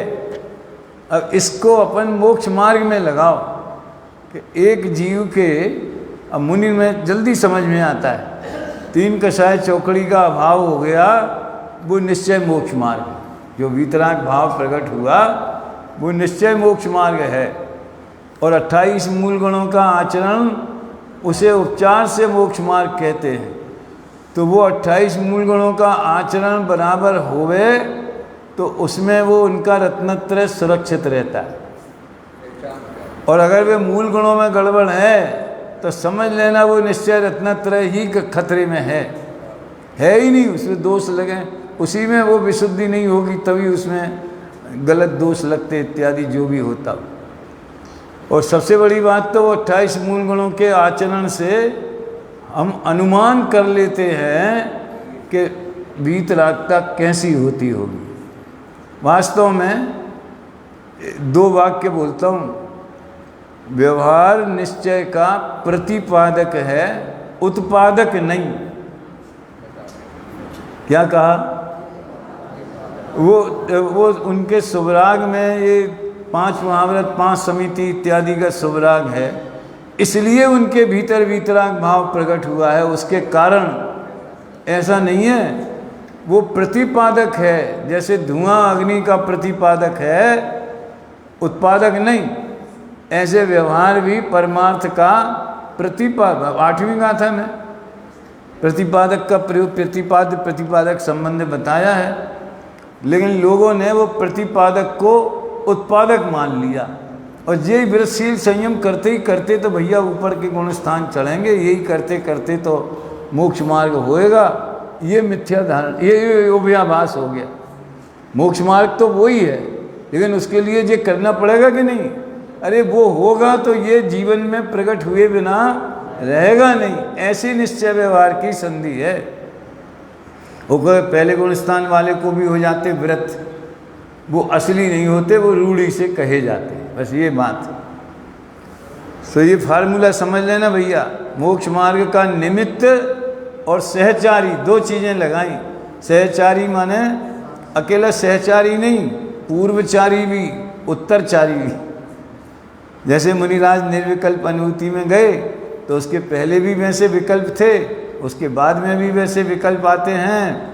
अब इसको अपन मोक्ष मार्ग में लगाओ कि एक जीव के, अब मुनि में जल्दी समझ में आता है, 3 कषाय चौकड़ी का अभाव हो गया, वो निश्चय मोक्ष मार्ग। जो वीतराग भाव प्रकट हुआ वो निश्चय मोक्ष मार्ग है। और 28 मूल गुणों का आचरण, उसे उपचार से मोक्ष मार्ग कहते हैं। तो वो 28 मूल गुणों का आचरण बराबर होवे तो उसमें वो उनका रत्नत्रय सुरक्षित रहता है। और अगर वे मूल गुणों में गड़बड़ है तो समझ लेना वो निश्चय रत्नत्रय ही खतरे में है ही नहीं, उसमें दोष लगे, उसी में वो विशुद्धि नहीं होगी, तभी उसमें गलत दोष लगते इत्यादि जो भी होता। और सबसे बड़ी बात तो 28 मूल गुणों के आचरण से हम अनुमान कर लेते हैं कि वीतरागता कैसी होती होगी। वास्तव में 2 वाक्य बोलता हूँ। व्यवहार निश्चय का प्रतिपादक है, उत्पादक नहीं। क्या कहा? वो उनके सुभराग में ये 5 महाव्रत, 5 समिति इत्यादि का सुभराग है, इसलिए उनके भीतर वीतराग भाव प्रकट हुआ है। उसके कारण ऐसा नहीं है, वो प्रतिपादक है। जैसे धुआं अग्नि का प्रतिपादक है, उत्पादक नहीं, ऐसे व्यवहार भी परमार्थ का प्रतिपादक। 8वीं गाथा में प्रतिपादक का प्रयोग, प्रतिपादक संबंध बताया है, लेकिन लोगों ने वो प्रतिपादक को उत्पादक मान लिया। और यही वृत्तशील संयम करते ही करते तो भैया ऊपर के गुण स्थान चढ़ेंगे। यही करते करते तो मोक्ष मार्ग होएगा, ये मिथ्या धारणा, ये उभयाभास हो गया। मोक्ष मार्ग तो वही है, लेकिन उसके लिए ये करना पड़ेगा कि नहीं? अरे वो होगा तो ये जीवन में प्रकट हुए बिना रहेगा नहीं, ऐसी निश्चय व्यवहार की संधि है। वो पहले गुण स्थान वाले को भी हो जाते व्रत, वो असली नहीं होते, वो रूढ़ी से कहे जाते, बस ये बात। तो ये फार्मूला समझ लेना भैया, मोक्ष मार्ग का निमित्त और सहचारी दो चीज़ें लगाई। सहचारी माने अकेला सहचारी नहीं, पूर्वचारी भी, उत्तरचारी भी। जैसे मुनिराज निर्विकल्प अनुभूति में गए तो उसके पहले भी वैसे विकल्प थे, उसके बाद में भी वैसे विकल्प आते हैं,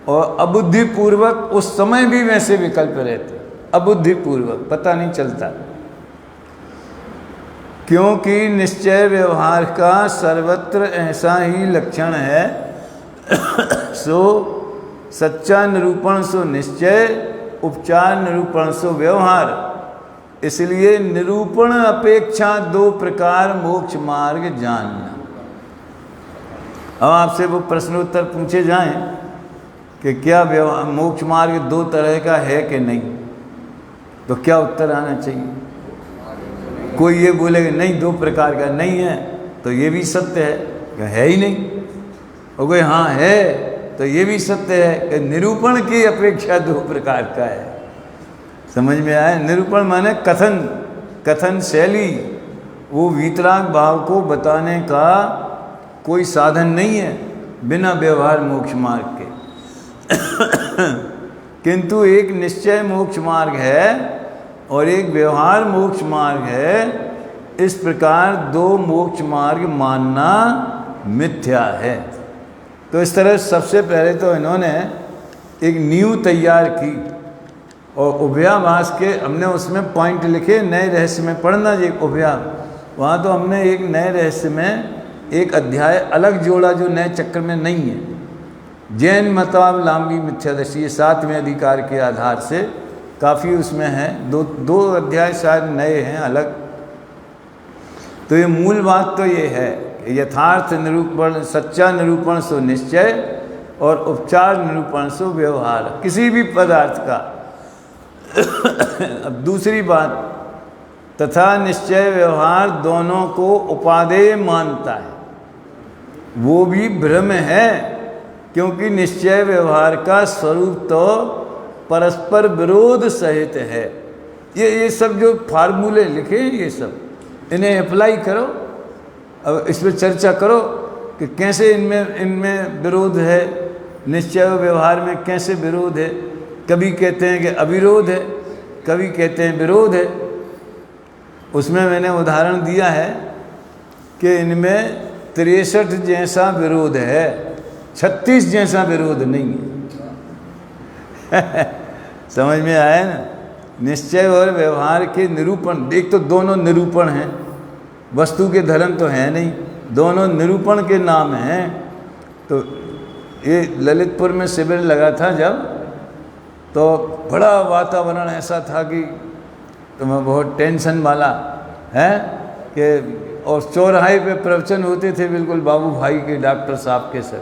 और अबुद्धिपूर्वक उस समय भी वैसे विकल्प रहते, अबुद्धिपूर्वक पता नहीं चलता। क्योंकि निश्चय व्यवहार का सर्वत्र ऐसा ही लक्षण है। सो सच्चा निरूपण सो निश्चय, उपचार निरूपण सो व्यवहार। इसलिए निरूपण अपेक्षा दो प्रकार मोक्ष मार्ग जानना। अब आपसे वो प्रश्नोत्तर पूछे जाएं कि क्या मोक्ष मार्ग दो तरह का है कि नहीं, तो क्या उत्तर आना चाहिए? कोई ये बोलेगा नहीं दो प्रकार का नहीं है, तो ये भी सत्य है ही नहीं। और कोई हाँ है तो ये भी सत्य है कि निरूपण की अपेक्षा दो प्रकार का है। समझ में आया? निरूपण माने कथन शैली, वो वीतराग भाव को बताने का कोई साधन नहीं है बिना व्यवहार मोक्ष मार्ग के। किंतु एक निश्चय मोक्ष मार्ग है और एक व्यवहार मोक्ष मार्ग है। इस प्रकार दो मोक्ष मार्ग मानना मिथ्या है। तो इस तरह सबसे पहले तो इन्होंने एक नींव तैयार की, और उभयाभास के हमने उसमें पॉइंट लिखे, नए रहस्य में पढ़ना जी उभया, वहाँ तो हमने एक नए रहस्य में एक अध्याय अलग जोड़ा जो नए चक्र में नहीं है। जैन मतावलंबी मिथ्यादर्शी, ये 7वें अधिकार के आधार से काफ़ी उसमें है, दो अध्याय शायद नए हैं अलग। तो ये मूल बात तो ये है कि यथार्थ निरूपण, सच्चा निरूपण सो निश्चय और उपचार निरूपण सो व्यवहार, किसी भी पदार्थ का। अब दूसरी बात, तथा निश्चय व्यवहार दोनों को उपादेय मानता है, वो भी भ्रम है, क्योंकि निश्चय व्यवहार का स्वरूप तो परस्पर विरोध सहित है। ये सब जो फार्मूले लिखे ये सब, इन्हें अप्लाई करो, अब इस पर चर्चा करो कि कैसे इनमें विरोध है, निश्चय व्यवहार में कैसे विरोध है। कभी कहते हैं कि अविरोध है, कभी कहते हैं विरोध है। उसमें मैंने उदाहरण दिया है कि इनमें 63 जैसा विरोध है, 36 जैसा विरोध नहीं है। समझ में आया ना? निश्चय और व्यवहार के निरूपण, देख तो दोनों निरूपण हैं, वस्तु के धर्म तो है नहीं, दोनों निरूपण के नाम हैं। तो ये ललितपुर में शिविर लगा था जब, तो बड़ा वातावरण ऐसा था कि तो मैं बहुत टेंशन वाला है कि, और चौराहे पे प्रवचन होते थे बिल्कुल बाबू भाई के, डॉक्टर साहब के सर।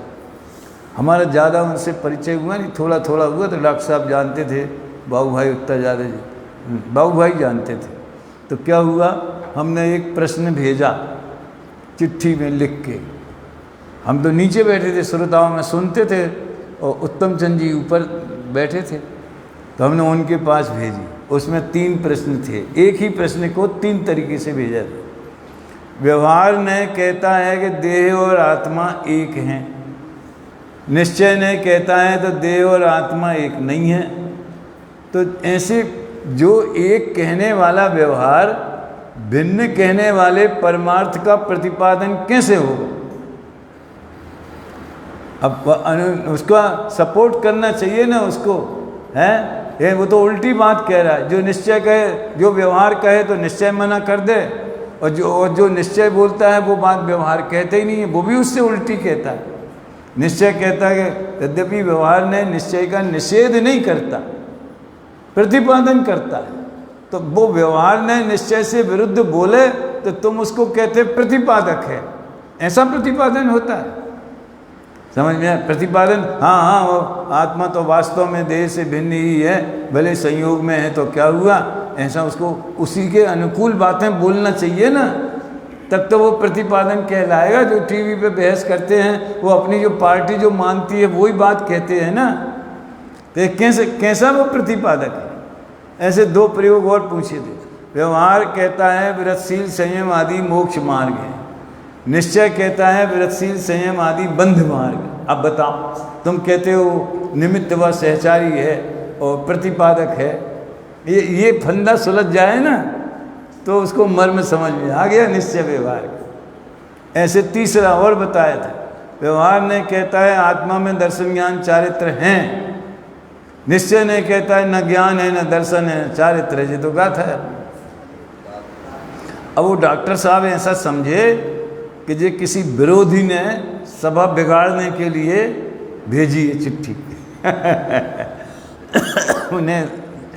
हमारा ज़्यादा उनसे परिचय हुआ नहीं, थोड़ा थोड़ा हुआ, तो डॉक्टर साहब जानते थे, बाबू भाई उतना ज़्यादा जी बाबू भाई जानते थे। तो क्या हुआ, हमने एक प्रश्न भेजा चिट्ठी में लिख के, हम तो नीचे बैठे थे श्रोताओं में सुनते थे, और उत्तम चंद जी ऊपर बैठे थे, तो हमने उनके पास भेजी। उसमें 3 प्रश्न थे, एक ही प्रश्न को 3 तरीके से भेजा था। व्यवहार ने कहता है कि देह और आत्मा एक हैं, निश्चय ने कहता है तो देह और आत्मा एक नहीं है। तो ऐसे जो एक कहने वाला व्यवहार भिन्न कहने वाले परमार्थ का प्रतिपादन कैसे होगा? अब उसका सपोर्ट करना चाहिए ना उसको, है ये वो तो उल्टी बात कह रहा है। जो निश्चय कहे, जो व्यवहार कहे तो निश्चय मना कर दे, और जो निश्चय बोलता है वो बात व्यवहार कहते ही नहीं है, वो भी उससे उल्टी कहता है। निश्चय कहता है कि यद्यपि व्यवहार ने निश्चय का निषेध नहीं करता, प्रतिपादन करता है, तो वो व्यवहार ने निश्चय से विरुद्ध बोले तो तुम उसको कहते प्रतिपादक है, ऐसा प्रतिपादन होता है। समझ में आया? प्रतिपादन, हाँ हाँ, वो आत्मा तो वास्तव में देह से भिन्न ही है, भले संयोग में है तो क्या हुआ, ऐसा उसको उसी के अनुकूल बातें बोलना चाहिए ना, तब तो वो प्रतिपादन कहलाएगा। जो टीवी पे बहस करते हैं वो अपनी जो पार्टी जो मानती है वही बात कहते हैं ना, तो कैसा वो प्रतिपादक है? ऐसे दो प्रयोग और पूछे थे। व्यवहार कहता है विरतशील संयम आदि मोक्ष मार्ग है, निश्चय कहता है विरतशील संयम आदि बंध मार्ग। अब बताओ, तुम कहते हो निमित्त व सहचारी है और प्रतिपादक है, ये फंदा सुलझ जाए ना तो उसको मर्म समझ में आ गया निश्चय व्यवहार। ऐसे तीसरा और बताया था, व्यवहार ने कहता है आत्मा में दर्शन ज्ञान चारित्र हैं, निश्चय ने कहता है न ज्ञान है न दर्शन है चारित्र है। ये तो गाथा है। अब वो डॉक्टर साहब ऐसा समझे कि जे किसी विरोधी ने सभा बिगाड़ने के लिए भेजी है चिट्ठी उन्हें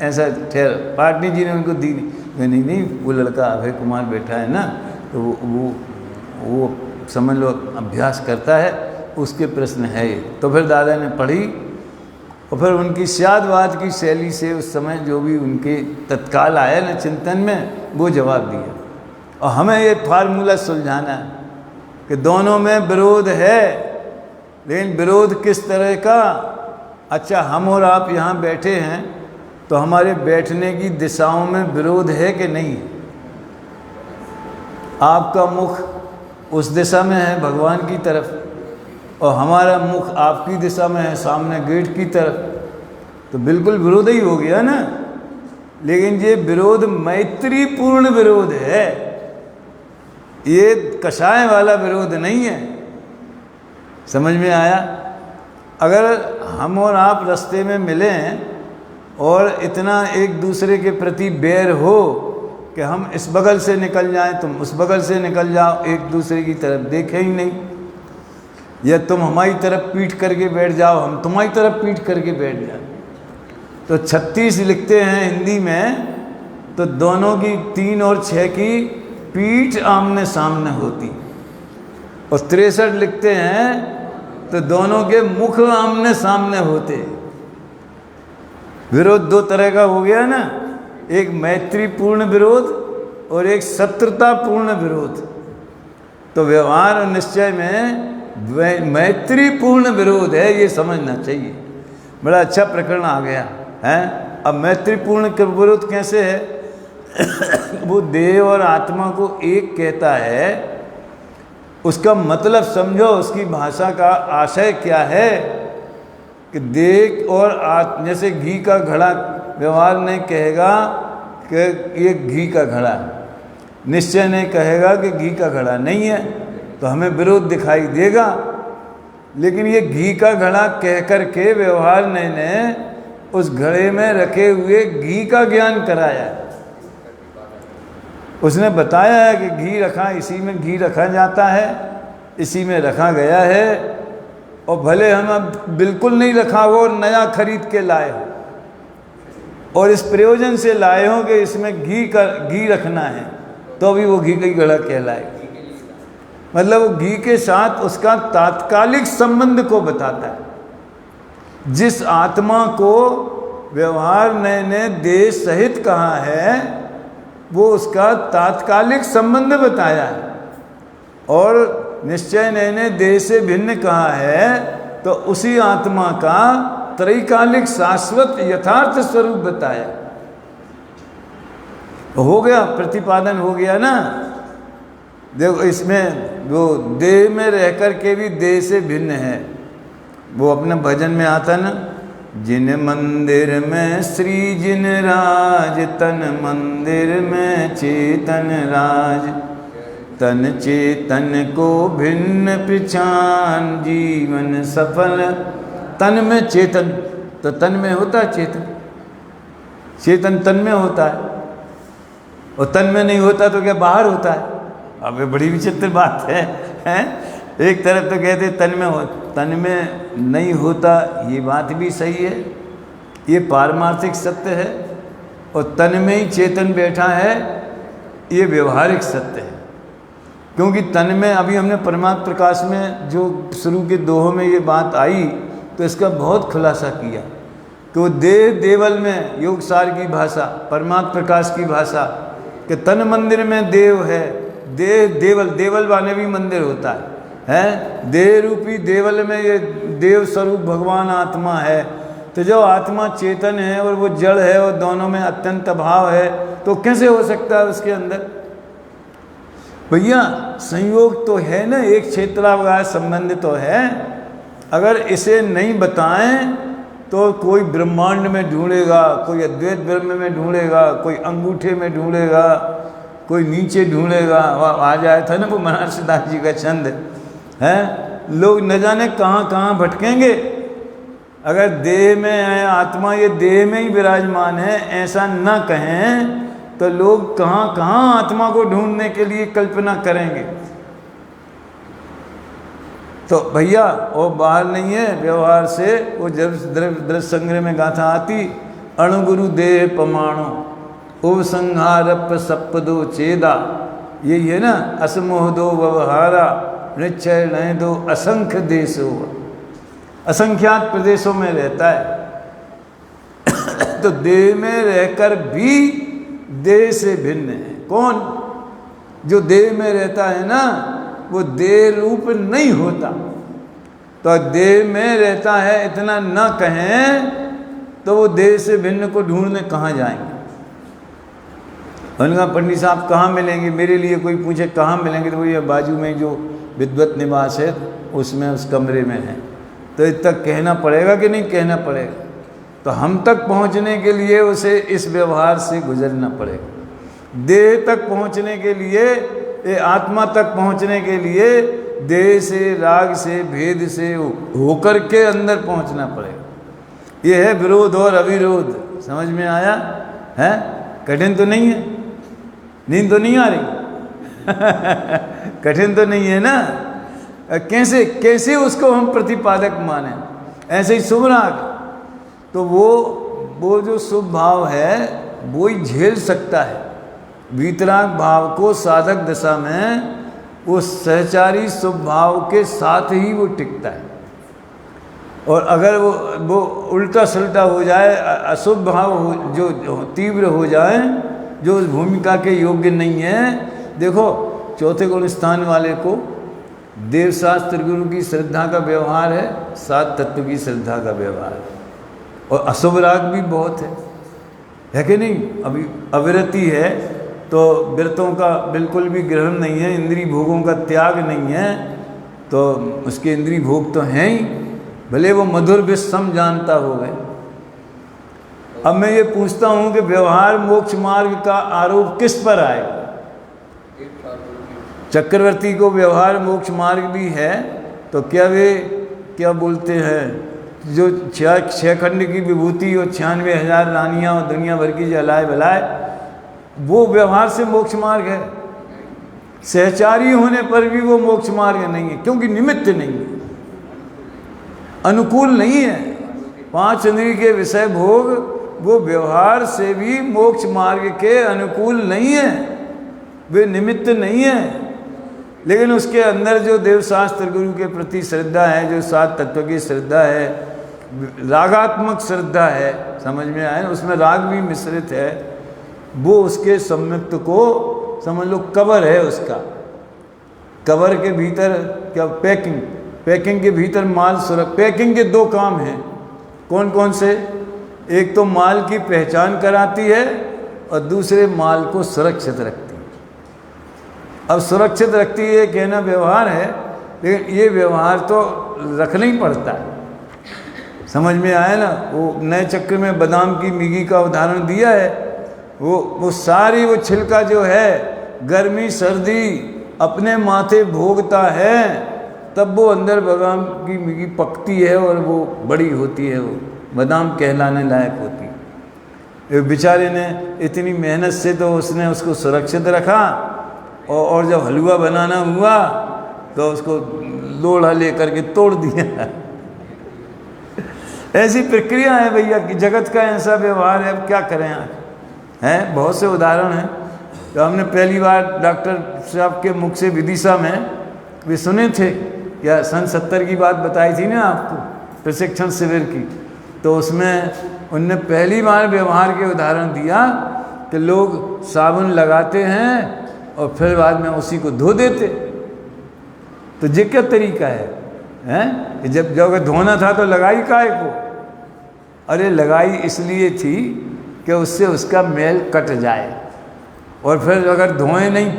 ऐसा ठहर, पाटनी जी ने उनको दी नहीं, नहीं वो लड़का अभय कुमार बैठा है ना, तो वो समझ लो अभ्यास करता है, उसके प्रश्न है ये। तो फिर दादा ने पढ़ी और फिर उनकी स्यादवाद की शैली से उस समय जो भी उनके तत्काल आया ना चिंतन में, वो जवाब दिया। और हमें ये फार्मूला सुलझाना है कि दोनों में विरोध है, लेकिन विरोध किस तरह का? अच्छा, हम और आप यहाँ बैठे हैं तो हमारे बैठने की दिशाओं में विरोध है कि नहीं? आपका मुख उस दिशा में है भगवान की तरफ, और हमारा मुख आपकी दिशा में है सामने गेट की तरफ, तो बिल्कुल विरोध ही हो गया ना। लेकिन ये विरोध मैत्रीपूर्ण विरोध है, ये कषाय वाला विरोध नहीं है। समझ में आया? अगर हम और आप रास्ते में मिलें और इतना एक दूसरे के प्रति बैर हो कि हम इस बगल से निकल जाएं, तुम उस बगल से निकल जाओ, एक दूसरे की तरफ देखें ही नहीं, या तुम हमारी तरफ पीठ करके बैठ जाओ, हम तुम्हारी तरफ पीठ करके बैठ जाए, तो 36 लिखते हैं हिंदी में, तो दोनों की 3 और 6 की पीठ आमने सामने होती, और 63 लिखते हैं तो दोनों के मुख आमने सामने होते। विरोध दो तरह का हो गया ना, एक मैत्रीपूर्ण विरोध और एक शत्रुतापूर्ण विरोध। तो व्यवहार और निश्चय में मैत्रीपूर्ण विरोध है, ये समझना चाहिए। बड़ा अच्छा प्रकरण आ गया है। अब मैत्रीपूर्ण विरोध कैसे है? वो देह और आत्मा को एक कहता है, उसका मतलब समझो, उसकी भाषा का आशय क्या है कि देह और जैसे घी का घड़ा, व्यवहार ने कहेगा कि ये घी का घड़ा है, निश्चय ने कहेगा कि घी का घड़ा नहीं है, तो हमें विरोध दिखाई देगा। लेकिन ये घी का घड़ा कह कर के व्यवहार ने उस घड़े में रखे हुए घी का ज्ञान कराया। उसने बताया है कि घी रखा, इसी में घी रखा जाता है, इसी में रखा गया है, और भले हम अब बिल्कुल नहीं रखा हो और नया खरीद के लाए हो, और इस प्रयोजन से लाए हो कि इसमें घी रखना है, तो भी वो घी का घड़ा कहलाएगा। मतलब वो घी के साथ उसका तात्कालिक संबंध को बताता है। जिस आत्मा को व्यवहार ने देह सहित कहा है, वो उसका तात्कालिक संबंध बताया है, और निश्चय ने देह से भिन्न कहा है, तो उसी आत्मा का त्रैकालिक शाश्वत यथार्थ स्वरूप बताया। हो गया, प्रतिपादन हो गया ना। देखो, इसमें वो देह में रह कर के भी देह से भिन्न है। वो अपने भजन में आता ना, जिन मंदिर में श्री जिन राज, तन मंदिर में चेतन राज, तन चेतन को भिन्न पहचान, जीवन सफल। तन में चेतन, तो तन में होता है चेतन, चेतन तन में होता है, और तन में नहीं होता तो क्या बाहर होता है? अब ये बड़ी विचित्र बात है, एक तरफ तो कहते तन में हो, तन में नहीं होता, ये बात भी सही है, ये पारमार्थिक सत्य है, और तन में ही चेतन बैठा है, ये व्यवहारिक सत्य है। क्योंकि तन में, अभी हमने परमात्म प्रकाश में जो शुरू के दोहों में ये बात आई तो इसका बहुत खुलासा किया कि वो देह देवल में योग सार की भाषा, परमात्म प्रकाश की भाषा, कि तन मंदिर में देव है, देह देवल, देवल वाले भी मंदिर होता है, देह रूपी देवल में ये देव स्वरूप भगवान आत्मा है। तो जो आत्मा चेतन है और वो जड़ है और दोनों में अत्यंत अभाव है, तो कैसे हो सकता है उसके अंदर? भैया संयोग तो है ना, एक क्षेत्रावकाश संबंध तो है। अगर इसे नहीं बताएं तो कोई ब्रह्मांड में ढूंढेगा, कोई अद्वैत ब्रह्म में ढूंढेगा, कोई अंगूठे में ढूंढेगा, कोई नीचे ढूंढेगा। आ जाया था ना वो महर्षि दास जी का छंद है, लोग न जाने कहाँ कहाँ भटकेंगे। अगर देह में है आत्मा, ये देह में ही विराजमान है ऐसा न कहें तो लोग कहाँ कहाँ आत्मा को ढूंढने के लिए कल्पना करेंगे। तो भैया वो बाहर नहीं है, व्यवहार से। वो जब दृश्य संग्रह में गाथा आती, अणुगुरु देह पमाणु उपसंहारप सप्पदो चेदा, यही है ना, असमोह दो व्यवहारा निश्चय नय दो असंख्य देशो, असंख्यात प्रदेशों में रहता है। तो देह में रहकर भी देह से भिन्न है। कौन? जो देह में रहता है ना, वो देह रूप नहीं होता। तो देह में रहता है इतना न कहें तो वो देह से भिन्न को ढूंढने कहाँ जाएंगे? उन्होंने कहा पंडित साहब कहाँ मिलेंगे? मेरे लिए कोई पूछे कहाँ मिलेंगे, तो वो ये बाजू में जो विद्वत निवास है उसमें, उस कमरे में है। तो इतना कहना पड़ेगा कि नहीं कहना पड़ेगा? तो हम तक पहुँचने के लिए उसे इस व्यवहार से गुजरना पड़ेगा। देह तक पहुँचने के लिए, ये आत्मा तक पहुँचने के लिए देह से, राग से, भेद से होकर के अंदर पहुँचना पड़ेगा। ये है विरोध और अविरोध। समझ में आया है? कठिन तो नहीं है? नींद तो नहीं आ रही? कठिन तो नहीं है ना? कैसे कैसे उसको हम प्रतिपादक माने? ऐसे ही शुभ राग, तो वो जो शुभ भाव है वो ही झेल सकता है। वीतराग भाव को साधक दशा में वो सहचारी शुभ भाव के साथ ही वो टिकता है। और अगर वो उल्टा सुल्टा हो जाए, अशुभ भाव जो तीव्र हो जाए, जो उस भूमिका के योग्य नहीं है। देखो चौथे गुण स्थान वाले को देवशास्त्र गुरु की श्रद्धा का व्यवहार है, सात तत्व की श्रद्धा का व्यवहार है। और अशुभ राग भी बहुत है कि नहीं? अभी अविरति है तो व्रतों का बिल्कुल भी ग्रहण नहीं है, इंद्रिय भोगों का त्याग नहीं है, तो उसके इंद्रिय भोग तो हैं ही, भले वो मधुर विषम जानता हो गए। अब मैं ये पूछता हूँ कि व्यवहार मोक्ष मार्ग का आरोप किस पर आएगा? चक्रवर्ती को व्यवहार मोक्ष मार्ग भी है, तो क्या वे क्या बोलते हैं, जो 6 खंड की विभूति और 96,000 रानियाँ और दुनिया भर की जलाए बलाए, वो व्यवहार से मोक्ष मार्ग है? सहचारी होने पर भी वो मोक्ष मार्ग नहीं है, क्योंकि निमित्त नहीं है, अनुकूल नहीं है। 5 इंद्रिय के विषय भोग वो व्यवहार से भी मोक्ष मार्ग के अनुकूल नहीं है, वे निमित्त नहीं है। लेकिन उसके अंदर जो देवशास्त्र गुरु के प्रति श्रद्धा है, जो 7 तत्व की श्रद्धा है, रागात्मक श्रद्धा है, समझ में आए ना, उसमें राग भी मिश्रित है, वो उसके सम्यक्त को समझ लो कवर है उसका। कवर के भीतर क्या पैकिंग के भीतर माल पैकिंग के 2 काम हैं। कौन कौन से? एक तो माल की पहचान कराती है और दूसरे माल को सुरक्षित रखती है। अब सुरक्षित रखती है कहना व्यवहार है, लेकिन ये व्यवहार तो रखना ही पड़ता है। समझ में आया ना? वो नए चक्र में बादाम की मिगी का उदाहरण दिया है। वो सारी वो छिलका जो है गर्मी सर्दी अपने माथे भोगता है, तब वो अंदर बादाम की मिगी पकती है और वो बड़ी होती है, वो बादाम कहलाने लायक होती है। बेचारे ने इतनी मेहनत से तो उसने उसको सुरक्षित रखा, और जब हलवा बनाना हुआ तो उसको लोढ़ा लेकर के तोड़ दिया। ऐसी प्रक्रिया है भैया कि जगत का ऐसा व्यवहार है। अब क्या करें? हैं बहुत से उदाहरण हैं। तो हमने पहली बार डॉक्टर साहब के मुख से विदिशा में वे सुने थे, या सन 70 की बात बताई थी ना आपको, प्रशिक्षण शिविर की, तो उसमें उनने पहली बार व्यवहार के उदाहरण दिया कि लोग साबुन लगाते हैं और फिर बाद में उसी को धो देते। तो ये क्या तरीका है कि जब अगर धोना था तो लगाई काहे को? अरे लगाई इसलिए थी कि उससे उसका मेल कट जाए, और फिर अगर धोए नहीं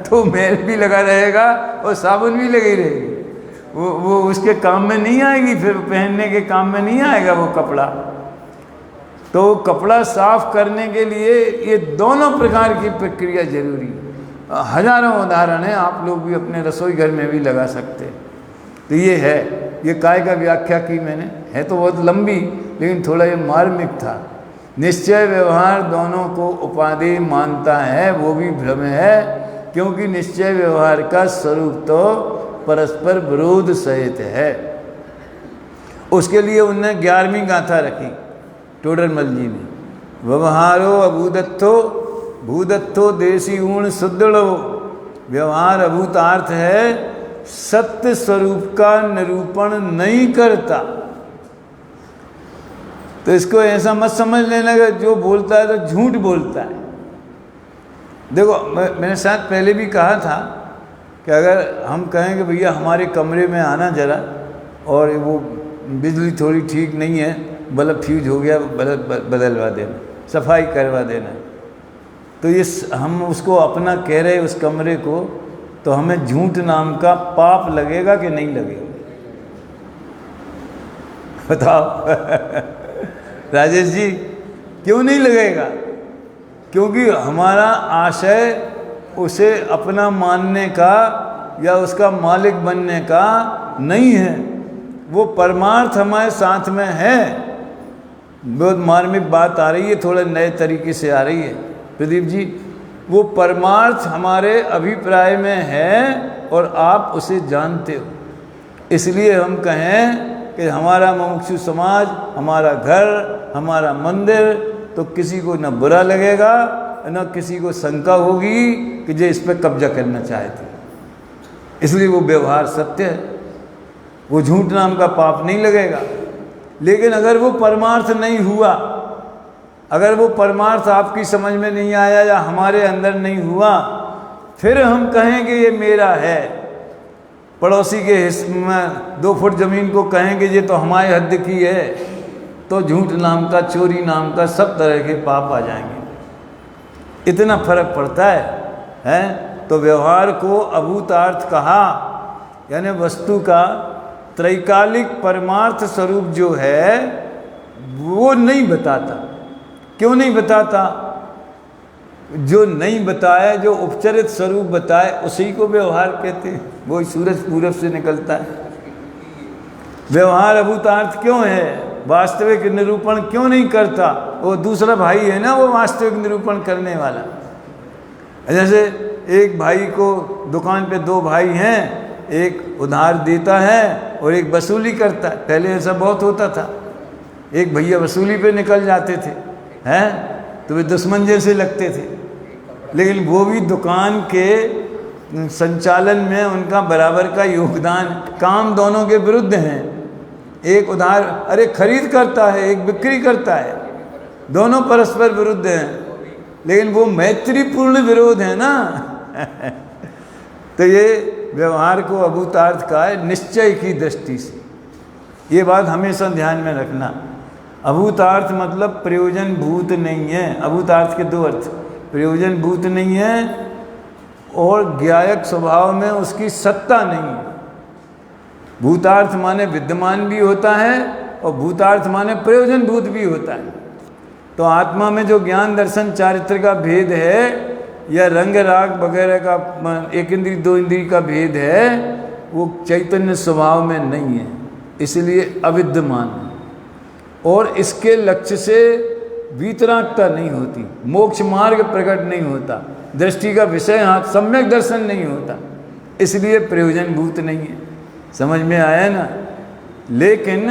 तो मेल भी लगा रहेगा और साबुन भी लगी रहेगी, वो उसके काम में नहीं आएगी, फिर पहनने के काम में नहीं आएगा वो कपड़ा। तो कपड़ा साफ करने के लिए ये दोनों प्रकार की प्रक्रिया जरूरी है। हजारों उदाहरण हैं, आप लोग भी अपने रसोई घर में भी लगा सकते हैं। तो ये है, ये काय का व्याख्या की मैंने, है तो बहुत लंबी लेकिन थोड़ा ये मार्मिक था। निश्चय व्यवहार दोनों को उपादेय मानता है, वो भी भ्रम है, क्योंकि निश्चय व्यवहार का स्वरूप तो परस्पर विरोध सहित है। उसके लिए उनने 11वीं गाथा रखी टोडरमल जी ने, व्यवहारो अभूदत्तो भूदत्तो देशी ऊण सुदृढ़ो। व्यवहार अभूतार्थ है, सत्य स्वरूप का निरूपण नहीं करता। तो इसको ऐसा मत समझ लेना कि जो बोलता है तो झूठ बोलता है। देखो मैंने शायद पहले भी कहा था कि अगर हम कहें कि भैया हमारे कमरे में आना जरा, और वो बिजली थोड़ी ठीक नहीं है, बल्ब फ्यूज हो गया, बल्ब बदलवा देना, सफाई करवा देना, तो ये हम उसको अपना कह रहे उस कमरे को, तो हमें झूठ नाम का पाप लगेगा कि नहीं लगेगा? बताओ राजेश जी, क्यों नहीं लगेगा? क्योंकि हमारा आशय उसे अपना मानने का या उसका मालिक बनने का नहीं है, वो परमार्थ हमारे साथ में है। बहुत मार्मिक बात आ रही है, थोड़ा नए तरीके से आ रही है प्रदीप जी। वो परमार्थ हमारे अभिप्राय में है और आप उसे जानते हो, इसलिए हम कहें कि हमारा मुमुक्षु समाज, हमारा घर, हमारा मंदिर, तो किसी को न बुरा लगेगा न किसी को शंका होगी कि जो इस पर कब्जा करना चाहते, इसलिए वो व्यवहार सत्य है, वो झूठ नाम का पाप नहीं लगेगा। लेकिन अगर वो परमार्थ नहीं हुआ, अगर वो परमार्थ आपकी समझ में नहीं आया या हमारे अंदर नहीं हुआ, फिर हम कहेंगे ये मेरा है। पड़ोसी के हिस्से में 2 फुट ज़मीन को कहेंगे ये तो हमारे हद की है, तो झूठ नाम का, चोरी नाम का सब तरह के पाप आ जाएंगे। इतना फर्क पड़ता है? तो व्यवहार को अभूतार्थ कहा, यानी वस्तु का त्रैकालिक परमार्थ स्वरूप जो है वो नहीं बताता। क्यों नहीं बताता? जो नहीं बताए, जो उपचरित स्वरूप बताए, उसी को व्यवहार कहते हैं। वही सूरज पूरब से निकलता है। व्यवहार अभूतार्थ क्यों है? वास्तविक निरूपण क्यों नहीं करता? वो दूसरा भाई है ना, वो वास्तविक निरूपण करने वाला। जैसे एक भाई को, दुकान पे 2 भाई हैं, एक उधार देता है और एक वसूली करता है। पहले ऐसा बहुत होता था, एक भैया वसूली पे निकल जाते थे, हैं, तो वे दुश्मन जैसे लगते थे, लेकिन वो भी दुकान के संचालन में उनका बराबर का योगदान, काम दोनों के विरुद्ध हैं। एक उधार, अरे खरीद करता है, एक बिक्री करता है, दोनों परस्पर विरुद्ध हैं, लेकिन वो मैत्रीपूर्ण विरोध है ना। तो ये व्यवहार को अभूतार्थ का है निश्चय की दृष्टि से। ये बात हमेशा ध्यान में रखना। अभूतार्थ मतलब प्रयोजन भूत नहीं है। अभूतार्थ के 2 अर्थ, प्रयोजन भूत नहीं है और ज्ञायक स्वभाव में उसकी सत्ता नहीं है। भूतार्थ माने विद्यमान भी होता है और भूतार्थ माने प्रयोजन भूत भी होता है। तो आत्मा में जो ज्ञान दर्शन चारित्र का भेद है या रंग राग वगैरह का 1 इंद्रिय 2 इंद्रिय का भेद है, वो चैतन्य स्वभाव में नहीं है, इसलिए अविद्यमान है। और इसके लक्ष्य से वीतरागता नहीं होती, मोक्ष मार्ग प्रकट नहीं होता, दृष्टि का विषय हाथ सम्यक दर्शन नहीं होता, इसलिए प्रयोजन भूत नहीं है। समझ में आया ना? लेकिन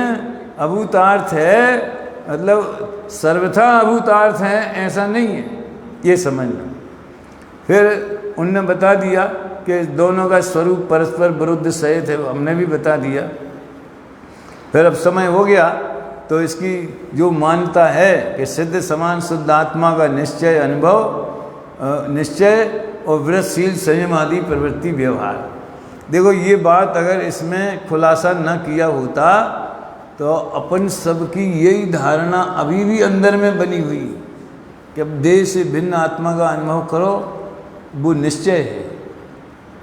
अभूतार्थ है मतलब सर्वथा अभूतार्थ है ऐसा नहीं है। ये समझ लो। फिर उनने बता दिया कि दोनों का स्वरूप परस्पर विरुद्ध सहित है, हमने भी बता दिया। फिर अब समय हो गया तो इसकी जो मान्यता है कि सिद्ध समान शुद्ध आत्मा का निश्चय अनुभव, निश्चय और वृत्तशील संयम आदि प्रवृत्ति व्यवहार। देखो ये बात अगर इसमें खुलासा न किया होता तो अपन सबकी यही धारणा अभी भी अंदर में बनी हुई कि अब देह से भिन्न आत्मा का अनुभव करो, वो निश्चय है,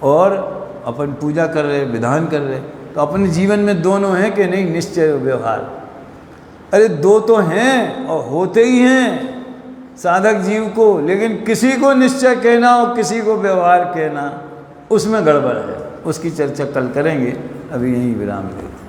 और अपन पूजा कर रहे, विधान कर रहे, तो अपने जीवन में दोनों हैं कि नहीं, निश्चय और व्यवहार। अरे दो तो हैं और होते ही हैं साधक जीव को, लेकिन किसी को निश्चय कहना और किसी को व्यवहार कहना, उसमें गड़बड़ है। उसकी चर्चा कल करेंगे, अभी यहीं विराम देते हैं।